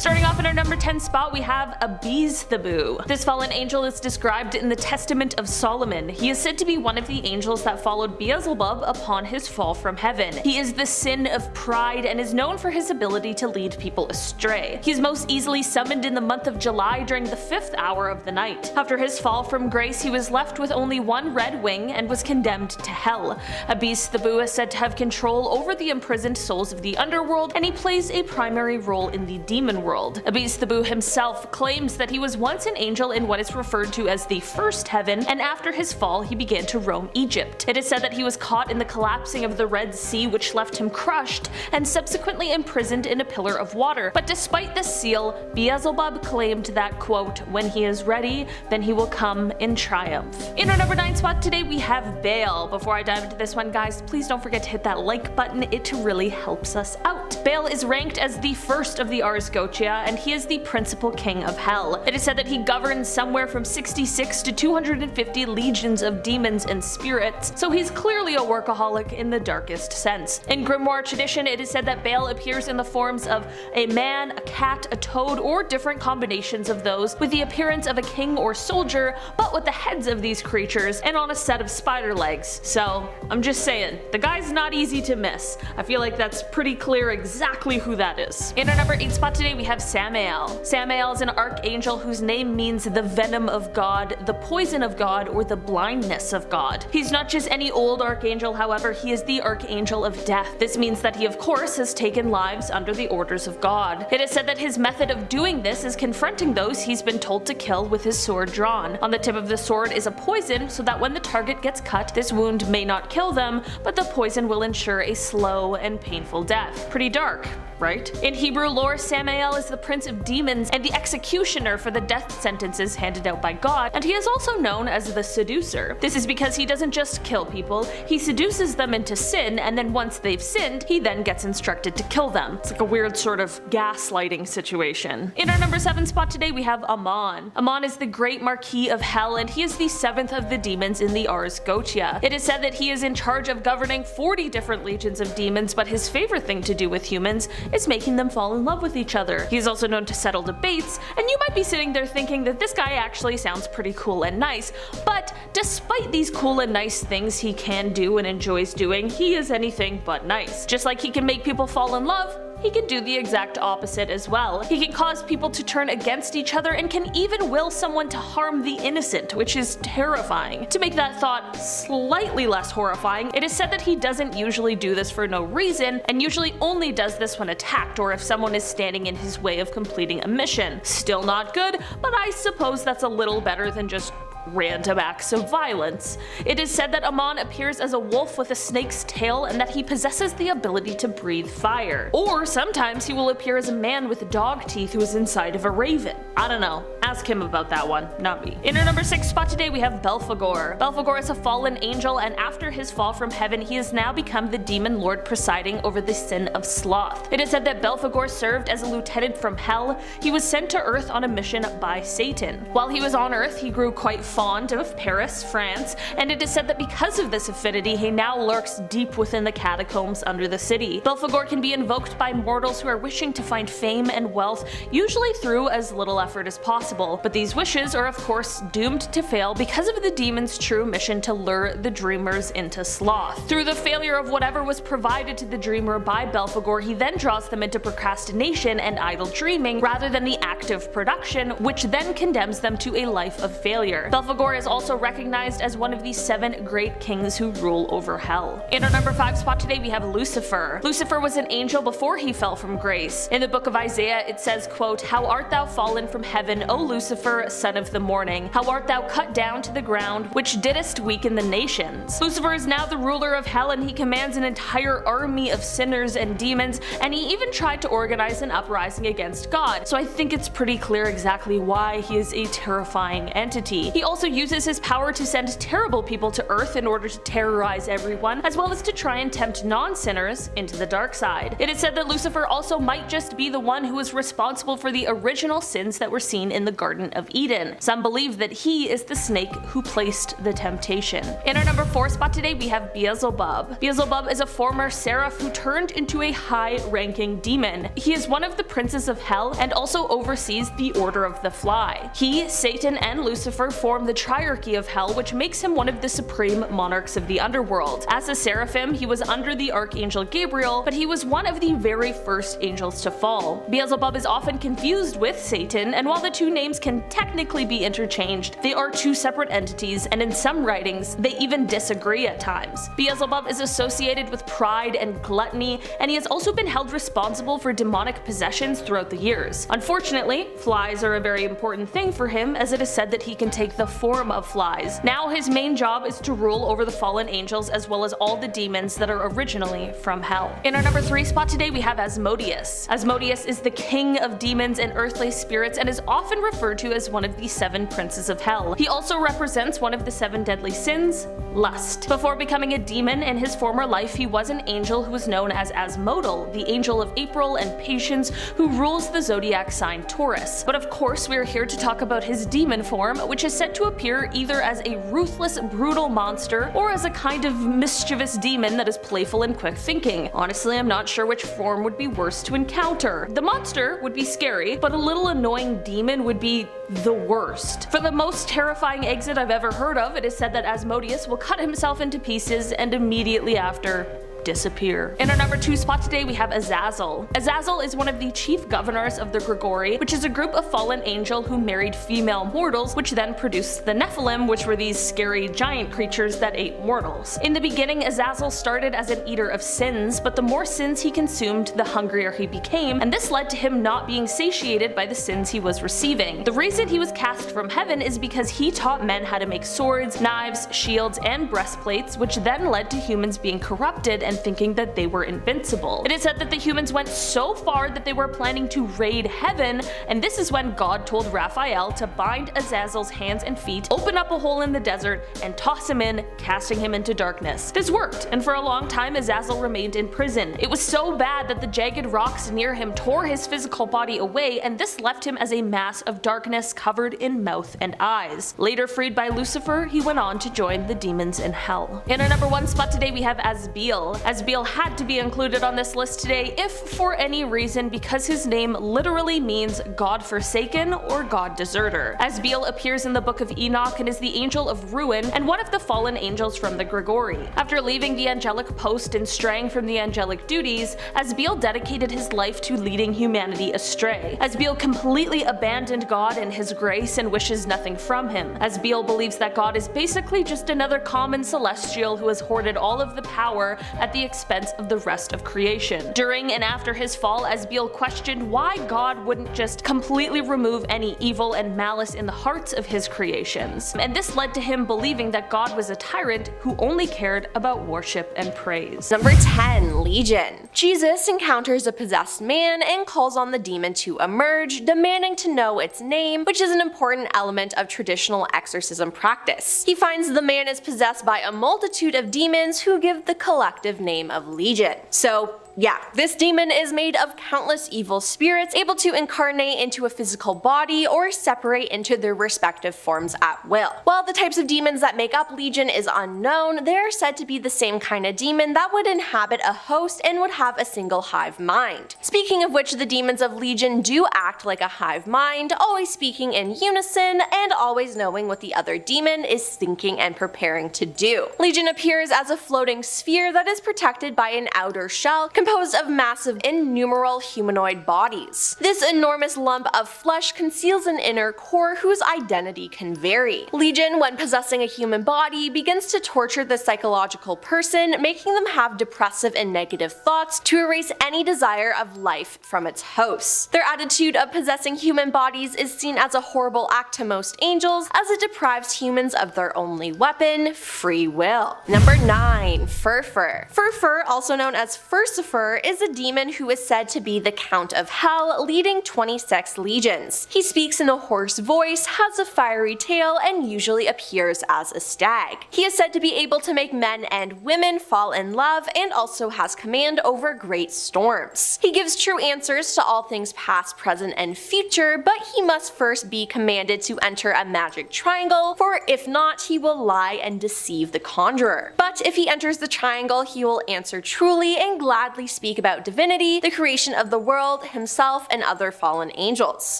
Starting off in our number 10 spot, we have Abezethibou. This fallen angel is described in the Testament of Solomon. He is said to be one of the angels that followed Beelzebub upon his fall from heaven. He is the sin of pride and is known for his ability to lead people astray. He is most easily summoned in the month of July during the 5th hour of the night. After his fall from grace, he was left with only one red wing and was condemned to hell. Abezethibou is said to have control over the imprisoned souls of the underworld, and he plays a primary role in the demon world. Abezethibou himself claims that he was once an angel in what is referred to as the first heaven, and after his fall he began to roam Egypt. It is said that he was caught in the collapsing of the Red Sea, which left him crushed, and subsequently imprisoned in a pillar of water. But despite this seal, Beelzebub claimed that, quote, when he is ready, then he will come in triumph. In our number 9 spot today, we have Baal. Before I dive into this one, guys, please don't forget to hit that like button. It really helps us out. Baal is ranked as the first of the Ars Goetia, and he is the principal king of hell. It is said that he governs somewhere from 66 to 250 legions of demons and spirits, so he's clearly a workaholic in the darkest sense. In grimoire tradition, it is said that Baal appears in the forms of a man, a cat, a toad, or different combinations of those, with the appearance of a king or soldier, but with the heads of these creatures and on a set of spider legs. So I'm just saying, the guy's not easy to miss. I feel like that's pretty clear exactly who that is. In our number 8 spot today, we have Samael. Samael is an archangel whose name means the venom of God, the poison of God, or the blindness of God. He's not just any old archangel, however, he is the archangel of death. This means that he of course has taken lives under the orders of God. It is said that his method of doing this is confronting those he's been told to kill with his sword drawn. On the tip of the sword is a poison, so that when the target gets cut, this wound may not kill them, but the poison will ensure a slow and painful death. Pretty dark, right? In Hebrew lore, Samael is the prince of demons and the executioner for the death sentences handed out by God, and he is also known as the seducer. This is because he doesn't just kill people, he seduces them into sin, and then once they've sinned, he then gets instructed to kill them. It's like a weird sort of gaslighting situation. In our number 7 spot today, we have Ammon. Ammon is the great Marquis of Hell, and he is the 7th of the demons in the Ars Goetia. It is said that he is in charge of governing 40 different legions of demons, but his favorite thing to do with humans is making them fall in love with each other. He is also known to settle debates, and you might be sitting there thinking that this guy actually sounds pretty cool and nice, but despite these cool and nice things he can do and enjoys doing, he is anything but nice. Just like he can make people fall in love, he can do the exact opposite as well. He can cause people to turn against each other and can even will someone to harm the innocent, which is terrifying. To make that thought slightly less horrifying, it is said that he doesn't usually do this for no reason, and usually only does this when attacked or if someone is standing in his way of completing a mission. Still not good, but I suppose that's a little better than just random acts of violence. It is said that Ammon appears as a wolf with a snake's tail and that he possesses the ability to breathe fire. Or sometimes he will appear as a man with dog teeth who is inside of a raven. I don't know. Ask him about that one, not me. In our number 6 spot today, we have Belphegor. Belphegor is a fallen angel, and after his fall from heaven, he has now become the demon lord presiding over the sin of sloth. It is said that Belphegor served as a lieutenant from hell. He was sent to Earth on a mission by Satan. While he was on Earth, he grew quite fond of Paris, France, and it is said that because of this affinity, he now lurks deep within the catacombs under the city. Belphegor can be invoked by mortals who are wishing to find fame and wealth, usually through as little effort as possible, but these wishes are of course doomed to fail because of the demon's true mission to lure the dreamers into sloth. Through the failure of whatever was provided to the dreamer by Belphegor, he then draws them into procrastination and idle dreaming rather than the active production, which then condemns them to a life of failure. Belphegor is also recognized as one of the 7 great kings who rule over hell. In our number 5 spot today, we have Lucifer. Lucifer was an angel before he fell from grace. In the book of Isaiah, it says, quote, "How art thou fallen from heaven, O Lucifer, son of the morning? How art thou cut down to the ground, which didst weaken the nations?" Lucifer is now the ruler of hell, and he commands an entire army of sinners and demons, and he even tried to organize an uprising against God, so I think it's pretty clear exactly why he is a terrifying entity. He also uses his power to send terrible people to Earth in order to terrorize everyone, as well as to try and tempt non-sinners into the dark side. It is said that Lucifer also might just be the one who is responsible for the original sins that were seen in the Garden of Eden. Some believe that he is the snake who placed the temptation. In our number 4 spot today, we have Beelzebub. Beelzebub is a former seraph who turned into a high-ranking demon. He is one of the princes of hell and also oversees the Order of the Fly. He, Satan, and Lucifer form the triarchy of hell, which makes him one of the supreme monarchs of the underworld. As a seraphim, he was under the archangel Gabriel, but he was one of the very first angels to fall. Beelzebub is often confused with Satan, and while the two names can technically be interchanged, they are two separate entities, and in some writings, they even disagree at times. Beelzebub is associated with pride and gluttony, and he has also been held responsible for demonic possessions throughout the years. Unfortunately, flies are a very important thing for him, as it is said that he can take the form of flies. Now his main job is to rule over the fallen angels as well as all the demons that are originally from hell. In our number 3 spot today, we have Asmodeus. Asmodeus is the king of demons and earthly spirits and is often referred to as one of the 7 princes of hell. He also represents one of the 7 deadly sins, lust. Before becoming a demon in his former life, he was an angel who was known as Asmodel, the angel of April and patience, who rules the zodiac sign Taurus. But of course, we are here to talk about his demon form, which is said to appear either as a ruthless, brutal monster or as a kind of mischievous demon that is playful and quick thinking. Honestly, I'm not sure which form would be worse to encounter. The monster would be scary, but a little annoying demon would be the worst. For the most terrifying exit I've ever heard of, it is said that Asmodeus will cut himself into pieces and immediately after disappear. In our number 2 spot today, we have Azazel. Azazel is one of the chief governors of the Grigori, which is a group of fallen angel who married female mortals, which then produced the Nephilim, which were these scary giant creatures that ate mortals. In the beginning, Azazel started as an eater of sins, but the more sins he consumed, the hungrier he became, and this led to him not being satiated by the sins he was receiving. The reason he was cast from heaven is because he taught men how to make swords, knives, shields, and breastplates, which then led to humans being corrupted and thinking that they were invincible. It is said that the humans went so far that they were planning to raid heaven, and this is when God told Raphael to bind Azazel's hands and feet, open up a hole in the desert, and toss him in, casting him into darkness. This worked, and for a long time Azazel remained in prison. It was so bad that the jagged rocks near him tore his physical body away, and this left him as a mass of darkness covered in mouth and eyes. Later freed by Lucifer, he went on to join the demons in hell. In our number 1 spot today, we have Asbeel. Asbeel had to be included on this list today if for any reason, because his name literally means God forsaken or God deserter. Asbeel appears in the book of Enoch and is the angel of ruin and one of the fallen angels from the Grigori. After leaving the angelic post and straying from the angelic duties, Asbeel dedicated his life to leading humanity astray. Asbeel completely abandoned God and his grace and wishes nothing from him. Asbeel believes that God is basically just another common celestial who has hoarded all of the power at the expense of the rest of creation. During and after his fall, Asbeel questioned why God wouldn't just completely remove any evil and malice in the hearts of his creations, and this led to him believing that God was a tyrant who only cared about worship and praise. Number 10. Legion. Jesus encounters a possessed man and calls on the demon to emerge, demanding to know its name, which is an important element of traditional exorcism practice. He finds the man is possessed by a multitude of demons who give the collective name of Legion. So yeah, this demon is made of countless evil spirits able to incarnate into a physical body or separate into their respective forms at will. While the types of demons that make up Legion is unknown, they are said to be the same kind of demon that would inhabit a host and would have a single hive mind. Speaking of which, the demons of Legion do act like a hive mind, always speaking in unison and always knowing what the other demon is thinking and preparing to do. Legion appears as a floating sphere that is protected by an outer shell composed of massive innumerable humanoid bodies. This enormous lump of flesh conceals an inner core whose identity can vary. Legion, when possessing a human body, begins to torture the psychological person, making them have depressive and negative thoughts to erase any desire of life from its hosts. Their attitude of possessing human bodies is seen as a horrible act to most angels, as it deprives humans of their only weapon, free will. Number 9. Furfur. Furfur, also known as Furcifer, Lucifer is a demon who is said to be the Count of Hell, leading 26 legions. He speaks in a hoarse voice, has a fiery tail, and usually appears as a stag. He is said to be able to make men and women fall in love, and also has command over great storms. He gives true answers to all things past, present, and future, but he must first be commanded to enter a magic triangle, for if not, he will lie and deceive the conjurer. But if he enters the triangle, he will answer truly and gladly speak about divinity, the creation of the world, himself, and other fallen angels.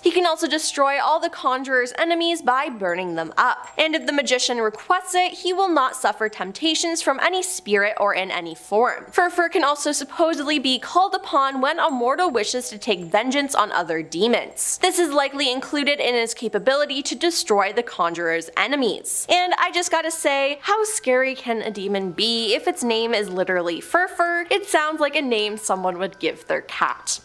He can also destroy all the conjurer's enemies by burning them up. And if the magician requests it, he will not suffer temptations from any spirit or in any form. Furfur can also supposedly be called upon when a mortal wishes to take vengeance on other demons. This is likely included in his capability to destroy the conjurer's enemies. And I just gotta say, how scary can a demon be if its name is literally Furfur? It sounds like a name someone would give their cat.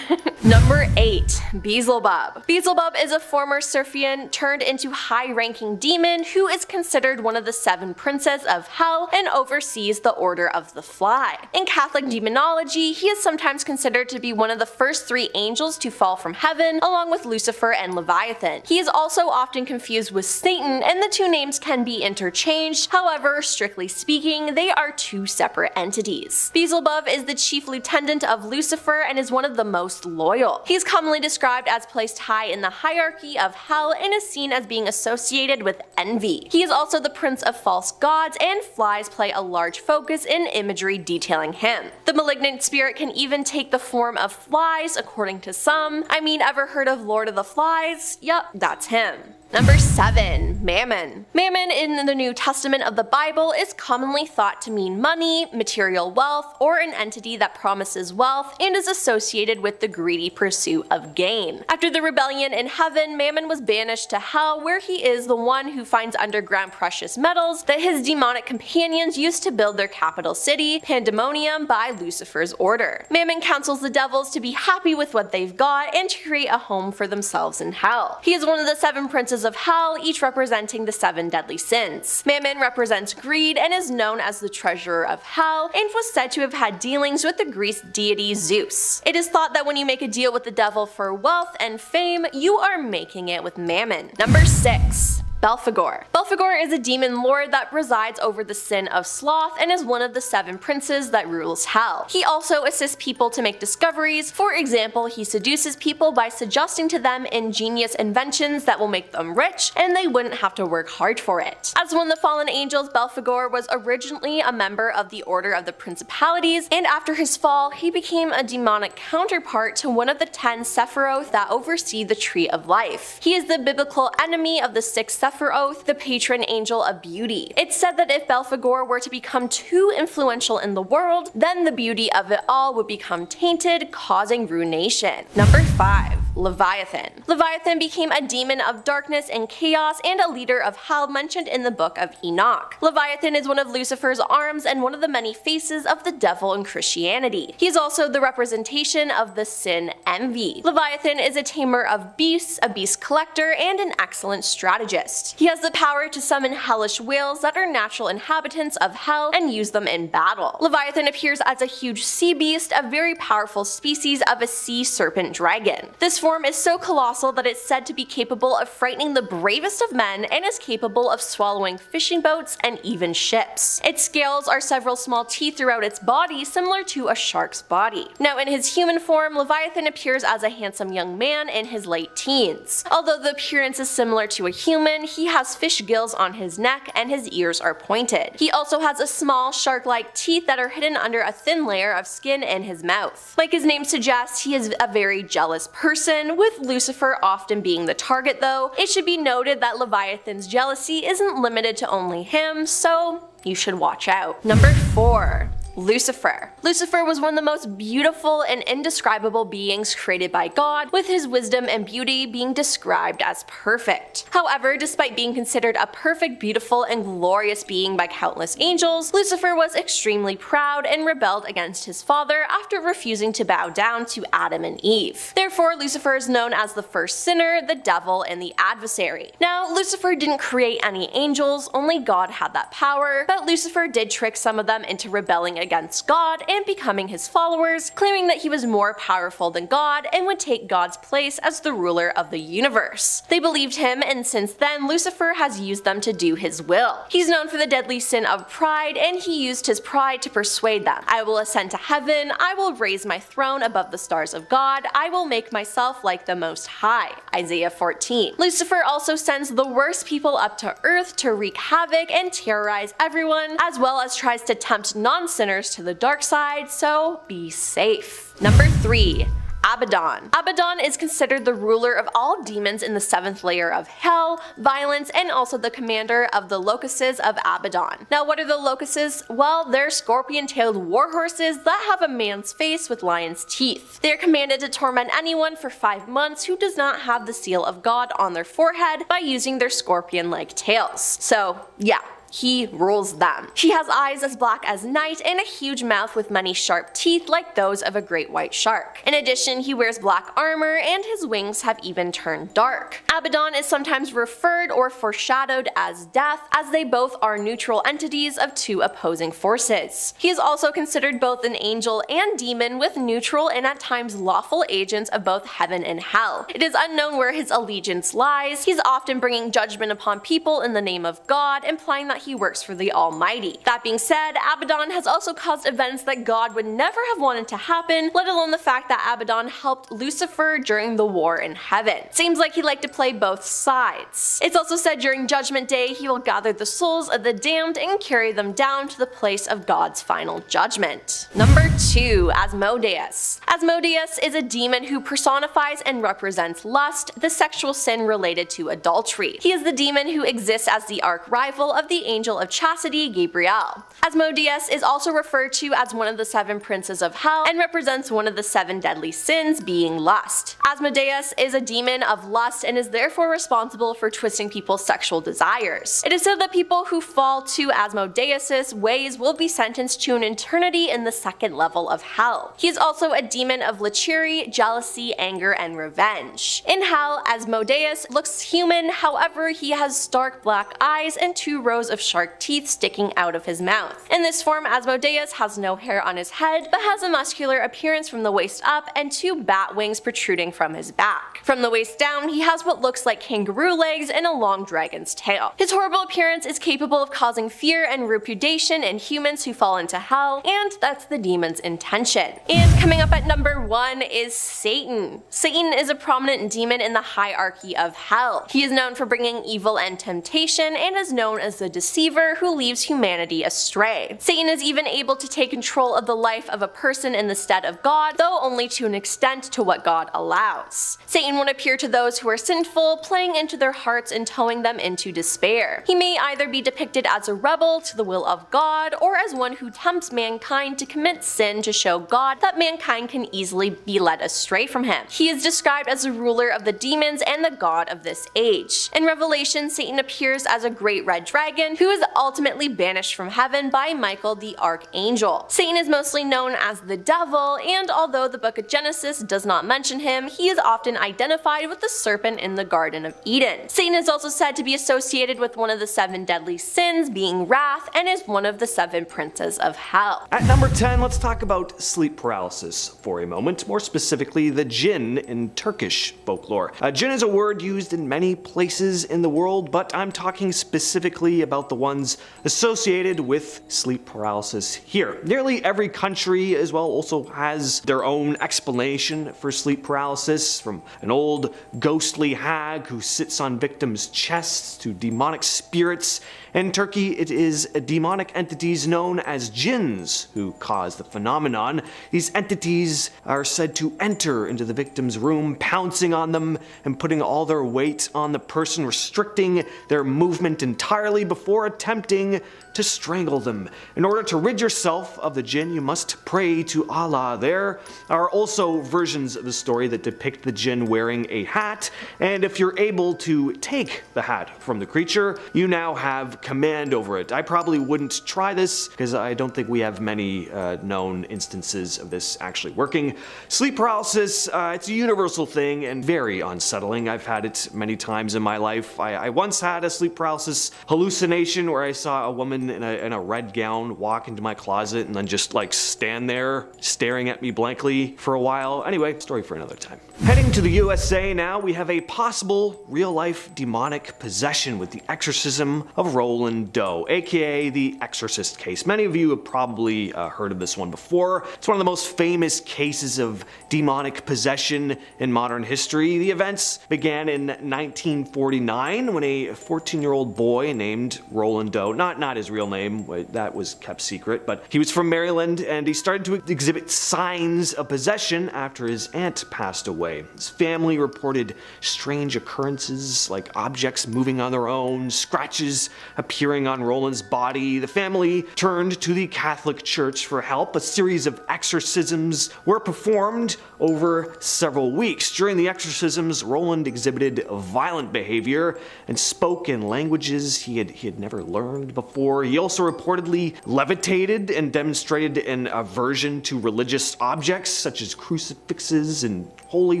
Number 8. Beelzebub. Beelzebub is a former Serphian turned into high-ranking demon who is considered one of the 7 princes of hell and oversees the Order of the Fly. In Catholic demonology, he is sometimes considered to be one of the first 3 angels to fall from heaven, along with Lucifer and Leviathan. He is also often confused with Satan, and the 2 names can be interchanged. However, strictly speaking, they are 2 separate entities. Beelzebub is the chief lieutenant of Lucifer and is one of the most loyal. He is commonly described as placed high in the hierarchy of hell and is seen as being associated with envy. He is also the prince of false gods, and flies play a large focus in imagery detailing him. The malignant spirit can even take the form of flies, according to some. I mean, ever heard of Lord of the Flies? Yup, that's him. Number 7. Mammon. Mammon in the New Testament of the Bible is commonly thought to mean money, material wealth, or an entity that promises wealth and is associated with the greedy pursuit of gain. After the rebellion in heaven, Mammon was banished to hell, where he is the one who finds underground precious metals that his demonic companions used to build their capital city, Pandemonium, by Lucifer's order. Mammon counsels the devils to be happy with what they've got and to create a home for themselves in hell. He is one of the 7 princes of hell, each representing the 7 deadly sins. Mammon represents greed and is known as the treasurer of hell, and was said to have had dealings with the Greek deity Zeus. It is thought that when you make a deal with the devil for wealth and fame, you are making it with Mammon. Number 6. Belphegor. Belphegor is a demon lord that resides over the sin of sloth and is one of the 7 princes that rules hell. He also assists people to make discoveries. For example, he seduces people by suggesting to them ingenious inventions that will make them rich, and they wouldn't have to work hard for it. As one of the fallen angels, Belphegor was originally a member of the Order of the Principalities, and after his fall, he became a demonic counterpart to one of the 10 Sephiroth that oversee the Tree of Life. He is the biblical enemy of the 6 Sephiroth, the patron angel of beauty. It's said that if Belphegor were to become too influential in the world, then the beauty of it all would become tainted, causing ruination. Number 5. Leviathan. Leviathan became a demon of darkness and chaos and a leader of hell mentioned in the book of Enoch. Leviathan is one of Lucifer's arms and one of the many faces of the devil in Christianity. He is also the representation of the sin envy. Leviathan is a tamer of beasts, a beast collector, and an excellent strategist. He has the power to summon hellish whales that are natural inhabitants of hell and use them in battle. Leviathan appears as a huge sea beast, a very powerful species of a sea serpent dragon. This form is so colossal that it's said to be capable of frightening the bravest of men and is capable of swallowing fishing boats and even ships. Its scales are several small teeth throughout its body, similar to a shark's body. Now, in his human form, Leviathan appears as a handsome young man in his late teens. Although the appearance is similar to a human, he has fish gills on his neck and his ears are pointed. He also has a small shark-like teeth that are hidden under a thin layer of skin in his mouth. Like his name suggests, he is a very jealous person, with Lucifer often being the target though. It should be noted that Leviathan's jealousy isn't limited to only him, so you should watch out. Number 4. Lucifer. Lucifer was one of the most beautiful and indescribable beings created by God, with his wisdom and beauty being described as perfect. However, despite being considered a perfect, beautiful, and glorious being by countless angels, Lucifer was extremely proud and rebelled against his father after refusing to bow down to Adam and Eve. Therefore, Lucifer is known as the first sinner, the devil, and the adversary. Now, Lucifer didn't create any angels, only God had that power, but Lucifer did trick some of them into rebelling against God and becoming his followers, claiming that he was more powerful than God and would take God's place as the ruler of the universe. They believed him, and since then Lucifer has used them to do his will. He's known for the deadly sin of pride, and he used his pride to persuade them. I will ascend to heaven, I will raise my throne above the stars of God, I will make myself like the Most High. Isaiah 14. Lucifer also sends the worst people up to earth to wreak havoc and terrorize everyone, as well as tries to tempt non-sinners to the dark side, so be safe. Number 3. Abaddon. Abaddon is considered the ruler of all demons in the 7th layer of hell, violence, and also the commander of the locusts of Abaddon. Now what are the locusts? Well, they're scorpion-tailed warhorses that have a man's face with lion's teeth. They are commanded to torment anyone for 5 months who does not have the seal of God on their forehead by using their scorpion-like tails. So yeah, he rules them. He has eyes as black as night and a huge mouth with many sharp teeth like those of a great white shark. In addition, he wears black armor and his wings have even turned dark. Abaddon is sometimes referred or foreshadowed as death, as they both are neutral entities of two opposing forces. He is also considered both an angel and demon, with neutral and at times lawful agents of both heaven and hell. It is unknown where his allegiance lies. He's often bringing judgment upon people in the name of God, implying that he works for the Almighty. That being said, Abaddon has also caused events that God would never have wanted to happen, let alone the fact that Abaddon helped Lucifer during the war in heaven. Seems like he liked to play both sides. It's also said during Judgment Day he will gather the souls of the damned and carry them down to the place of God's final judgment. Number 2. Asmodeus. Asmodeus is a demon who personifies and represents lust, the sexual sin related to adultery. He is the demon who exists as the arch-rival of the angel of chastity, Gabriel. Asmodeus is also referred to as one of the 7 princes of hell and represents one of the 7 deadly sins, being lust. Asmodeus is a demon of lust and is therefore responsible for twisting people's sexual desires. It is said that people who fall to Asmodeus' ways will be sentenced to an eternity in the 2nd level of hell. He is also a demon of lechery, jealousy, anger, and revenge. In hell, Asmodeus looks human, however he has stark black eyes and 2 rows of shark teeth sticking out of his mouth. In this form, Asmodeus has no hair on his head, but has a muscular appearance from the waist up and 2 bat wings protruding from his back. From the waist down, he has what looks like kangaroo legs and a long dragon's tail. His horrible appearance is capable of causing fear and repudiation in humans who fall into hell, and that's the demon's intention. And coming up at number 1 is Satan. Satan is a prominent demon in the hierarchy of hell. He is known for bringing evil and temptation, and is known as the deceiver who leads humanity astray. Satan is even able to take control of the life of a person in the stead of God, though only to an extent to what God allows. Satan would appear to those who are sinful, playing into their hearts and towing them into despair. He may either be depicted as a rebel to the will of God, or as one who tempts mankind to commit sin to show God that mankind can easily be led astray from him. He is described as the ruler of the demons and the god of this age. In Revelation, Satan appears as a great red dragon who is ultimately banished from heaven by Michael the archangel. Satan is mostly known as the devil, and although the book of Genesis does not mention him, he is often identified with the serpent in the Garden of Eden. Satan is also said to be associated with one of the 7 deadly sins, being wrath, and is one of the 7 princes of hell. At number 10, let's talk about sleep paralysis for a moment, more specifically the jinn in Turkish folklore. Jinn is a word used in many places in the world, but I'm talking specifically about the ones associated with sleep paralysis here. Nearly every country as well also has their own explanation for sleep paralysis, from an old ghostly hag who sits on victims' chests to demonic spirits. In Turkey, it is demonic entities known as jinns who cause the phenomenon. These entities are said to enter into the victim's room, pouncing on them and putting all their weight on the person, restricting their movement entirely before attempting to strangle them. In order to rid yourself of the jinn, you must pray to Allah. There are also versions of the story that depict the jinn wearing a hat, and if you're able to take the hat from the creature, you now have command over it. I probably wouldn't try this because I don't think we have many known instances of this actually working. Sleep paralysis, it's a universal thing and very unsettling. I've had it many times in my life. I once had a sleep paralysis hallucination situation where I saw a woman in a red gown walk into my closet and then just like stand there staring at me blankly for a while. Anyway, story for another time. Heading to the USA now, we have a possible real-life demonic possession with the exorcism of Roland Doe, aka the Exorcist case. Many of you have probably heard of this one before. It's one of the most famous cases of demonic possession in modern history. The events began in 1949 when a 14-year-old boy named Roland Doe, not his real name, that was kept secret, but he was from Maryland and he started to exhibit signs of possession after his aunt passed away. His family reported strange occurrences like objects moving on their own, scratches appearing on Roland's body. The family turned to the Catholic Church for help. A series of exorcisms were performed over several weeks. During the exorcisms, Roland exhibited violent behavior and spoke in languages he had never learned before. He also reportedly levitated and demonstrated an aversion to religious objects such as crucifixes and holy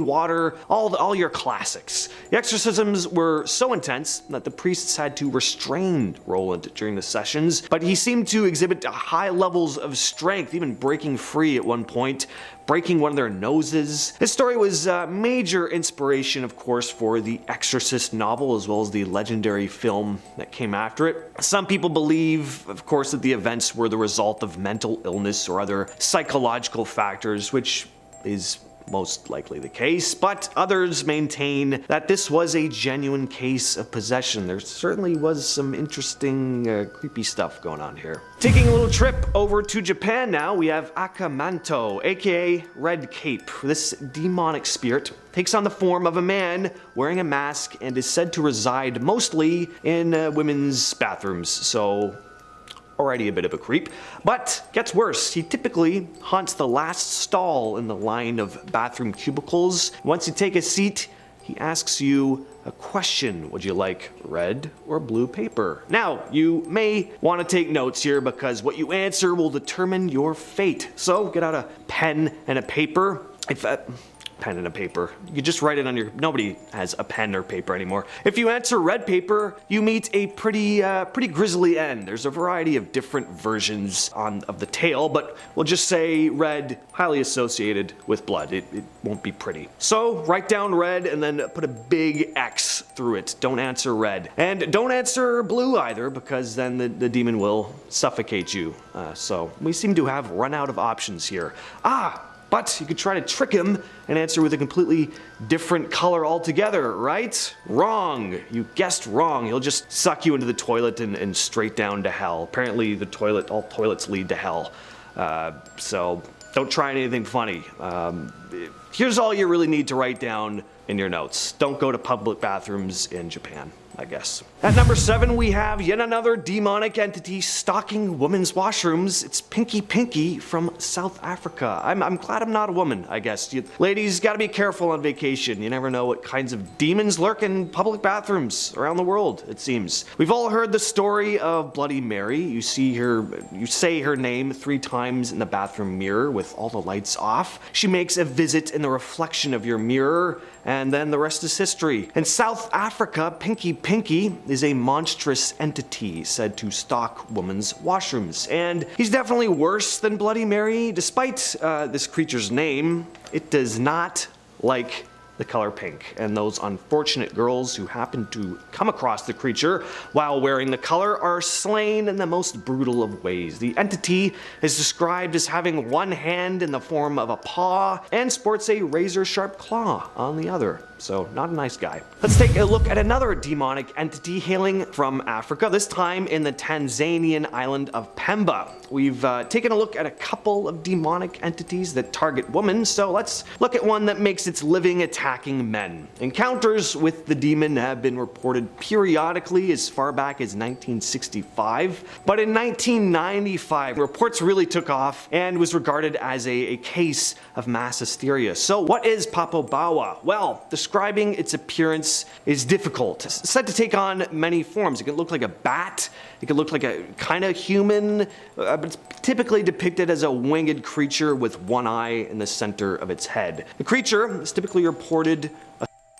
water, all your classics. The exorcisms were so intense that the priests had to restrain Roland during the sessions, but he seemed to exhibit high levels of strength, even breaking free at one point, breaking one of their noses. This story was a major inspiration, of course, for the Exorcist novel, as well as the legendary film that came after it. Some people believe, of course, that the events were the result of mental illness or other psychological factors, which is most likely the case, but others maintain that this was a genuine case of possession. There certainly was some interesting, creepy stuff going on here. Taking a little trip over to Japan now, we have Akamanto, aka Red Cape. This demonic spirit takes on the form of a man wearing a mask and is said to reside mostly in women's bathrooms, so already a bit of a creep, but gets worse. He typically haunts the last stall in the line of bathroom cubicles. Once you take a seat, he asks you a question. Would you like red or blue paper? Now, you may want to take notes here because what you answer will determine your fate. So get out a pen and a paper. Pen and a paper. You just write it on your... Nobody has a pen or paper anymore. If you answer red paper, you meet a pretty grisly end. There's a variety of different versions of the tale, but we'll just say red, highly associated with blood. It won't be pretty. So write down red and then put a big X through it. Don't answer red. And don't answer blue either, because then the demon will suffocate you. So we seem to have run out of options here. But you could try to trick him and answer with a completely different color altogether, right? Wrong. You guessed wrong. He'll just suck you into the toilet and straight down to hell. Apparently all toilets lead to hell. So don't try anything funny. Here's all you really need to write down in your notes. Don't go to public bathrooms in Japan, I guess. At number 7, we have yet another demonic entity stalking women's washrooms. It's Pinky Pinky from South Africa. I'm glad I'm not a woman, I guess. You ladies gotta be careful on vacation. You never know what kinds of demons lurk in public bathrooms around the world, it seems. We've all heard the story of Bloody Mary. You say her name 3 times in the bathroom mirror with all the lights off. She makes a visit in the reflection of your mirror, and then the rest is history. In South Africa, Pinky Pinky is a monstrous entity said to stalk women's washrooms. And he's definitely worse than Bloody Mary. Despite this creature's name, it does not like the color pink, and those unfortunate girls who happen to come across the creature while wearing the color are slain in the most brutal of ways. The entity is described as having one hand in the form of a paw and sports a razor-sharp claw on the other. So, not a nice guy. Let's take a look at another demonic entity hailing from Africa, this time in the Tanzanian island of Pemba. We've taken a look at a couple of demonic entities that target women, so let's look at one that makes its living attacking men. Encounters with the demon have been reported periodically as far back as 1965, but in 1995, reports really took off and was regarded as a case of mass hysteria. So what is Papobawa? Well, describing its appearance is difficult. It's said to take on many forms. It can look like a bat, it can look like a kind of human, but it's typically depicted as a winged creature with one eye in the center of its head. The creature is typically reported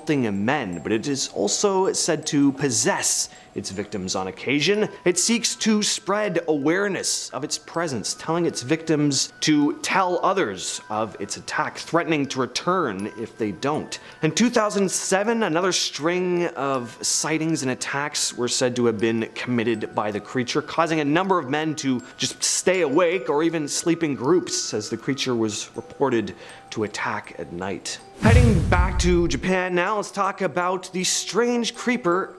insulting men, but it is also said to possess its victims on occasion. It seeks to spread awareness of its presence, telling its victims to tell others of its attack, threatening to return if they don't. In 2007, another string of sightings and attacks were said to have been committed by the creature, causing a number of men to just stay awake or even sleep in groups as the creature was reported to attack at night. Heading back to Japan now, let's talk about the strange creeper.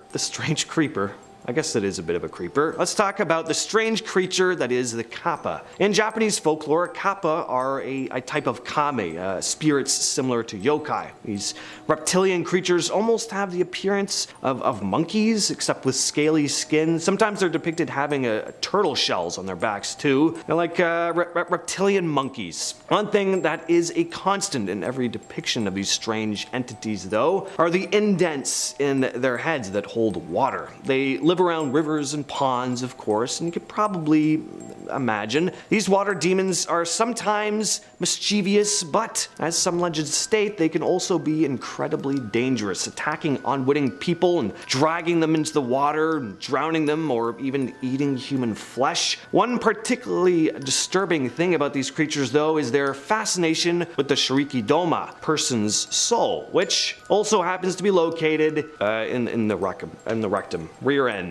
I guess it is a bit of a creeper. Let's talk about the strange creature that is the kappa. In Japanese folklore, kappa are a type of kame, spirits similar to yokai. These reptilian creatures almost have the appearance of monkeys, except with scaly skin. Sometimes they're depicted having turtle shells on their backs too. They're like reptilian monkeys. One thing that is a constant in every depiction of these strange entities, though, are the indents in their heads that hold water. They live around rivers and ponds, of course, and you could probably imagine. These water demons are sometimes mischievous, but as some legends state, they can also be incredibly dangerous, attacking unwitting people and dragging them into the water, and drowning them, or even eating human flesh. One particularly disturbing thing about these creatures, though, is their fascination with the shiriki-doma, person's soul, which also happens to be located in the rectum, rear end.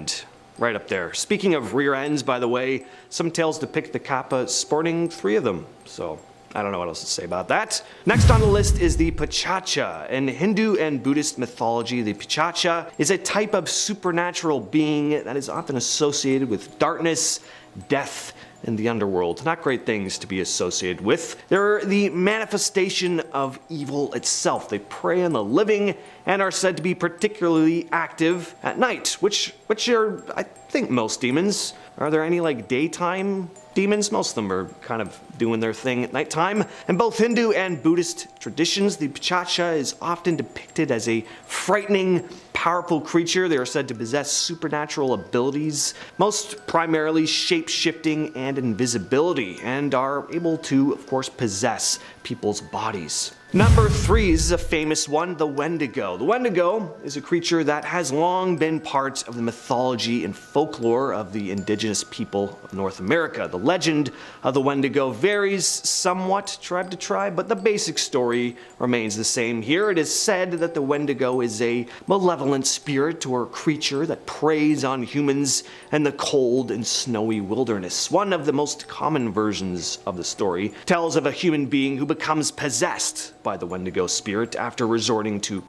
Right up there. Speaking of rear ends, by the way, some tales depict the kappa sporting 3 of them, so I don't know what else to say about that. Next on the list is the Pichacha. In Hindu and Buddhist mythology, the Pichacha is a type of supernatural being that is often associated with darkness, death, and the underworld. Not great things to be associated with. They're the manifestation of evil itself. They prey on the living and are said to be particularly active at night, which are, I think, most demons. Are there any like daytime demons? Most of them are kind of doing their thing at nighttime. In both Hindu and Buddhist traditions, the Pichacha is often depicted as a frightening, powerful creature. They are said to possess supernatural abilities, most primarily shape-shifting and invisibility, and are able to, of course, possess people's bodies. Number 3 is a famous one, the Wendigo. The Wendigo is a creature that has long been part of the mythology and folklore of the indigenous people of North America. The legend of the Wendigo varies somewhat tribe to tribe, but the basic story remains the same here. It is said that the Wendigo is a malevolent spirit or creature that preys on humans in the cold and snowy wilderness. One of the most common versions of the story tells of a human being who becomes possessed by the Wendigo spirit after resorting to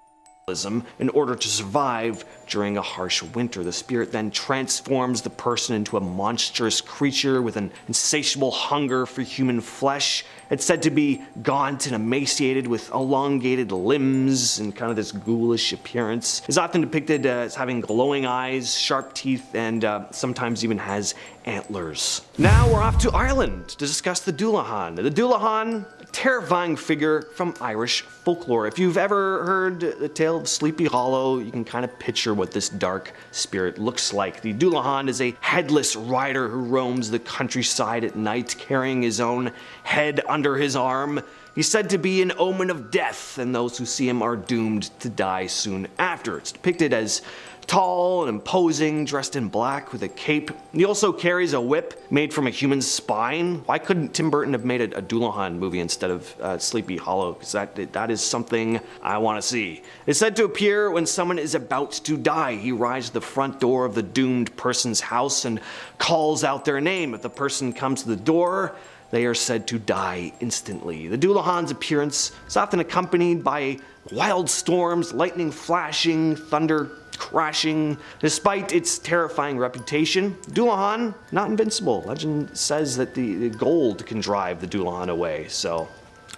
in order to survive during a harsh winter. The spirit then transforms the person into a monstrous creature with an insatiable hunger for human flesh. It's said to be gaunt and emaciated with elongated limbs and kind of this ghoulish appearance. It's often depicted as having glowing eyes, sharp teeth, and sometimes even has antlers. Now we're off to Ireland to discuss the Dullahan. The Dullahan, a terrifying figure from Irish folklore. If you've ever heard the tale of Sleepy Hollow, you can kind of picture what this dark spirit looks like. The Dullahan is a headless rider who roams the countryside at night, carrying his own head under his arm. He's said to be an omen of death, and those who see him are doomed to die soon after. It's depicted as tall and imposing, dressed in black with a cape. He also carries a whip made from a human spine. Why couldn't Tim Burton have made a Dullahan movie instead of Sleepy Hollow? Because that is something I want to see. It's said to appear when someone is about to die. He rides to the front door of the doomed person's house and calls out their name. If the person comes to the door, they are said to die instantly. The Dullahan's appearance is often accompanied by wild storms, lightning flashing, thunder crashing. Despite its terrifying reputation, Dullahan, not invincible. Legend says that the gold can drive the Dullahan away, so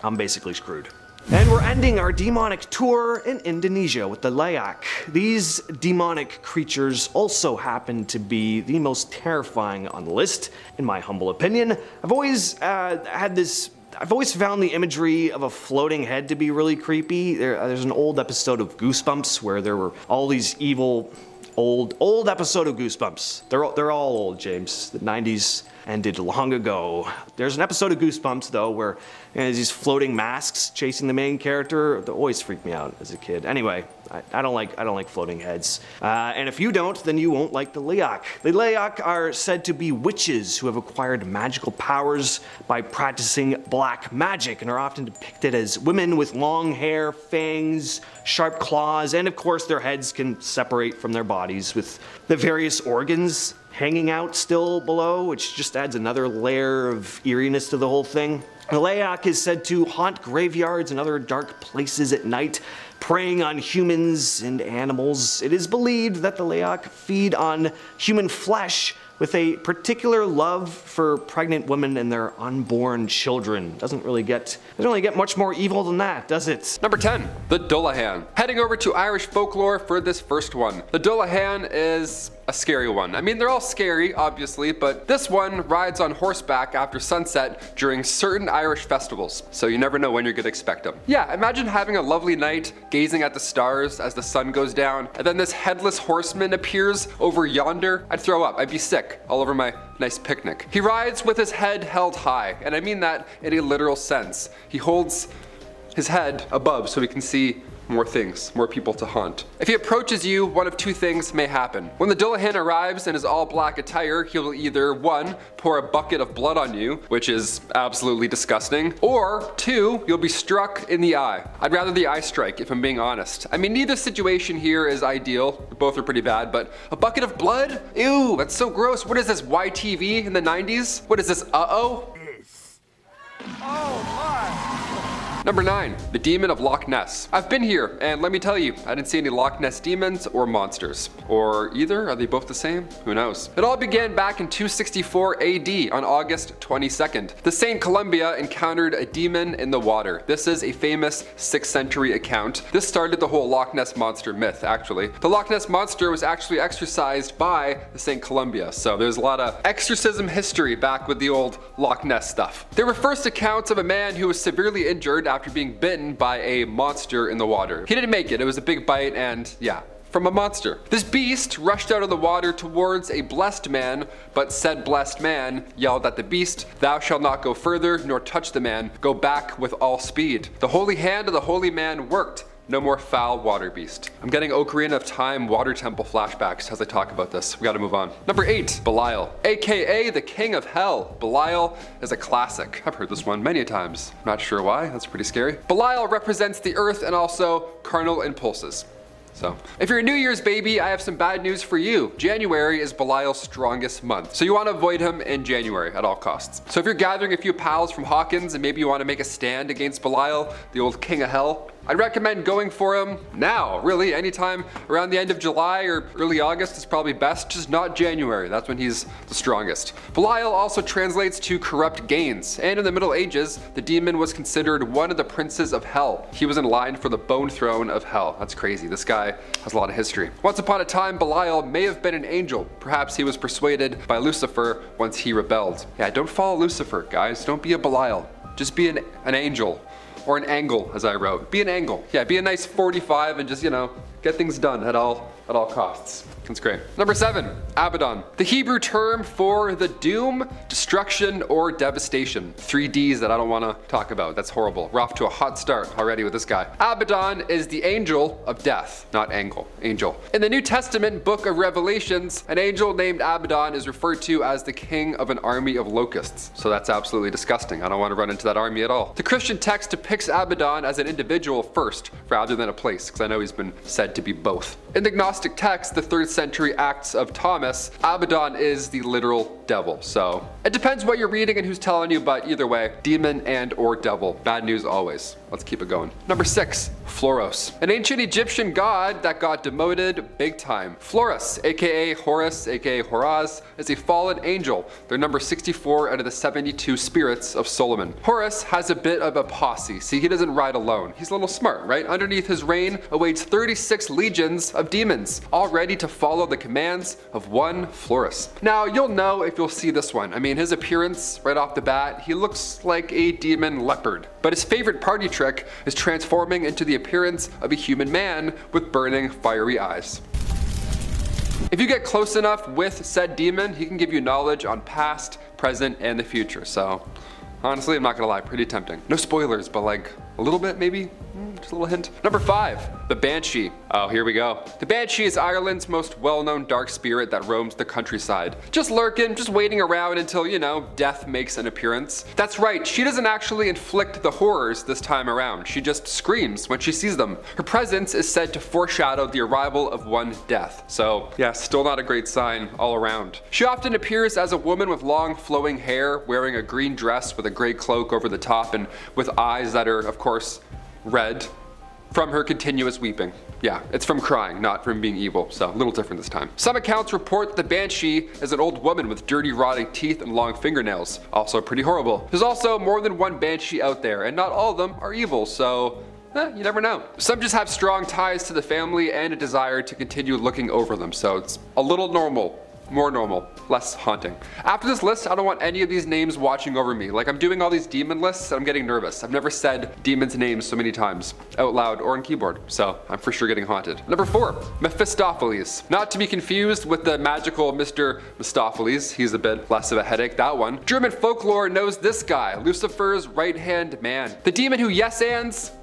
I'm basically screwed. And we're ending our demonic tour in Indonesia with the Layak. These demonic creatures also happen to be the most terrifying on the list, in my humble opinion. I've always found the imagery of a floating head to be really creepy. There's an old episode of Goosebumps where there were all these evil, old episode of Goosebumps. They're all old, James. The 90s ended long ago. There's an episode of Goosebumps, though, where there's these floating masks chasing the main character. They always freaked me out as a kid. Anyway, I don't like floating heads. And if you don't, then you won't like the Leyak. The Leyak are said to be witches who have acquired magical powers by practicing black magic and are often depicted as women with long hair, fangs, sharp claws, and of course their heads can separate from their bodies with the various organs hanging out still below, which just adds another layer of eeriness to the whole thing. The Leyak is said to haunt graveyards and other dark places at night, preying on humans and animals. It is believed that the Leyak feed on human flesh with a particular love for pregnant women and their unborn children. Doesn't really get much more evil than that, does it? Number 10, the Dullahan. Heading over to Irish folklore for this first one. The Dullahan is a scary one. I mean, they're all scary, obviously, but this one rides on horseback after sunset during certain Irish festivals, so you never know when you're gonna expect them. Yeah, imagine having a lovely night, gazing at the stars as the sun goes down, and then this headless horseman appears over yonder. I'd throw up, I'd be sick all over my nice picnic. He rides with his head held high, and I mean that in a literal sense. He holds his head above so he can see more things, more people to haunt. If he approaches you, one of two things may happen. When the Dullahan arrives in his all black attire, he will either 1, pour a bucket of blood on you, which is absolutely disgusting, or 2, you'll be struck in the eye. I'd rather the eye strike, if I'm being honest. I mean, neither situation here is ideal. Both are pretty bad, but a bucket of blood? Ew, that's so gross. What is this, YTV in the 90s? What is this, uh-oh? Number 9, the Demon of Loch Ness. I've been here, and let me tell you, I didn't see any Loch Ness demons or monsters. Or either? Are they both the same? Who knows? It all began back in 264 AD on August 22nd. The St. Columbia encountered a demon in the water. This is a famous 6th century account. This started the whole Loch Ness monster myth, actually. The Loch Ness monster was actually exorcised by the St. Columbia, so there's a lot of exorcism history back with the old Loch Ness stuff. There were first accounts of a man who was severely injured after being bitten by a monster in the water. He didn't make it, it was a big bite, and yeah, from a monster. This beast rushed out of the water towards a blessed man, but said blessed man yelled at the beast, "Thou shalt not go further, nor touch the man, go back with all speed." The holy hand of the holy man worked. No more foul water beast. I'm getting Ocarina of Time water temple flashbacks as I talk about this. We gotta move on. Number 8, Belial, aka the King of Hell. Belial is a classic. I've heard this one many times. Not sure why, that's pretty scary. Belial represents the earth and also carnal impulses. So, if you're a New Year's baby, I have some bad news for you. January is Belial's strongest month, so you want to avoid him in January at all costs. So if you're gathering a few pals from Hawkins and maybe you want to make a stand against Belial, the old King of Hell, I'd recommend going for him now, really, anytime around the end of July or early August is probably best, just not January, that's when he's the strongest. Belial also translates to corrupt gains, and in the Middle Ages, the demon was considered one of the princes of hell. He was in line for the bone throne of hell. That's crazy, this guy has a lot of history. Once upon a time, Belial may have been an angel. Perhaps he was persuaded by Lucifer once he rebelled. Yeah, don't follow Lucifer, guys, don't be a Belial. Just be an angel. Or an angle, as I wrote. Be an angle. Yeah, be a nice 45 and just, you know, get things done at all costs. That's great. Number 7, Abaddon. The Hebrew term for the doom, destruction, or devastation. 3 Ds that I don't want to talk about. That's horrible. We're off to a hot start already with this guy. Abaddon is the angel of death, not angel. In the New Testament book of Revelations, an angel named Abaddon is referred to as the king of an army of locusts. So that's absolutely disgusting. I don't want to run into that army at all. The Christian text depicts Abaddon as an individual first, rather than a place, because I know he's been said to be both. In the Gnostic text, the 3rd century Acts of Thomas, Abaddon is the literal devil. So it depends what you're reading and who's telling you, but either way, demon and or devil. Bad news always. Let's keep it going. Number 6, Floros. An ancient Egyptian god that got demoted big time. Floros, aka Horus, aka Horaz, is a fallen angel. They're number 64 out of the 72 spirits of Solomon. Horus has a bit of a posse. See, he doesn't ride alone. He's a little smart, right? Underneath his reign awaits 36 legions of demons, all ready to follow the commands of one Floros. Now, you'll know if you'll see this one. I mean, his appearance right off the bat, he looks like a demon leopard. But his favorite party trick is transforming into the appearance of a human man with burning fiery eyes. If you get close enough with said demon, he can give you knowledge on past, present, and the future. So honestly, I'm not gonna lie, pretty tempting. No spoilers, but like, A little bit, maybe? Just a little hint. Number 5, the Banshee. Oh, here we go. The Banshee is Ireland's most well-known dark spirit that roams the countryside. Just lurking, just waiting around until, you know, death makes an appearance. That's right, she doesn't actually inflict the horrors this time around. She just screams when she sees them. Her presence is said to foreshadow the arrival of one death. So, yeah, still not a great sign all around. She often appears as a woman with long flowing hair, wearing a green dress with a gray cloak over the top and with eyes that are, of course, red from her continuous weeping. Yeah, it's from crying, not from being evil, so a little different this time. Some accounts report that the Banshee is an old woman with dirty rotting teeth and long fingernails. Also pretty horrible. There's also more than one Banshee out there, and not all of them are evil, so you never know. Some just have strong ties to the family and a desire to continue looking over them, so it's a little normal. More normal, less haunting. After this list, I don't want any of these names watching over me. Like, I'm doing all these demon lists and I'm getting nervous. I've never said demons' names so many times, out loud or on keyboard, so I'm for sure getting haunted. Number 4, Mephistopheles. Not to be confused with the magical Mr. Mistopheles. He's a bit less of a headache, that one. German folklore knows this guy, Lucifer's right-hand man. The demon who yes-ands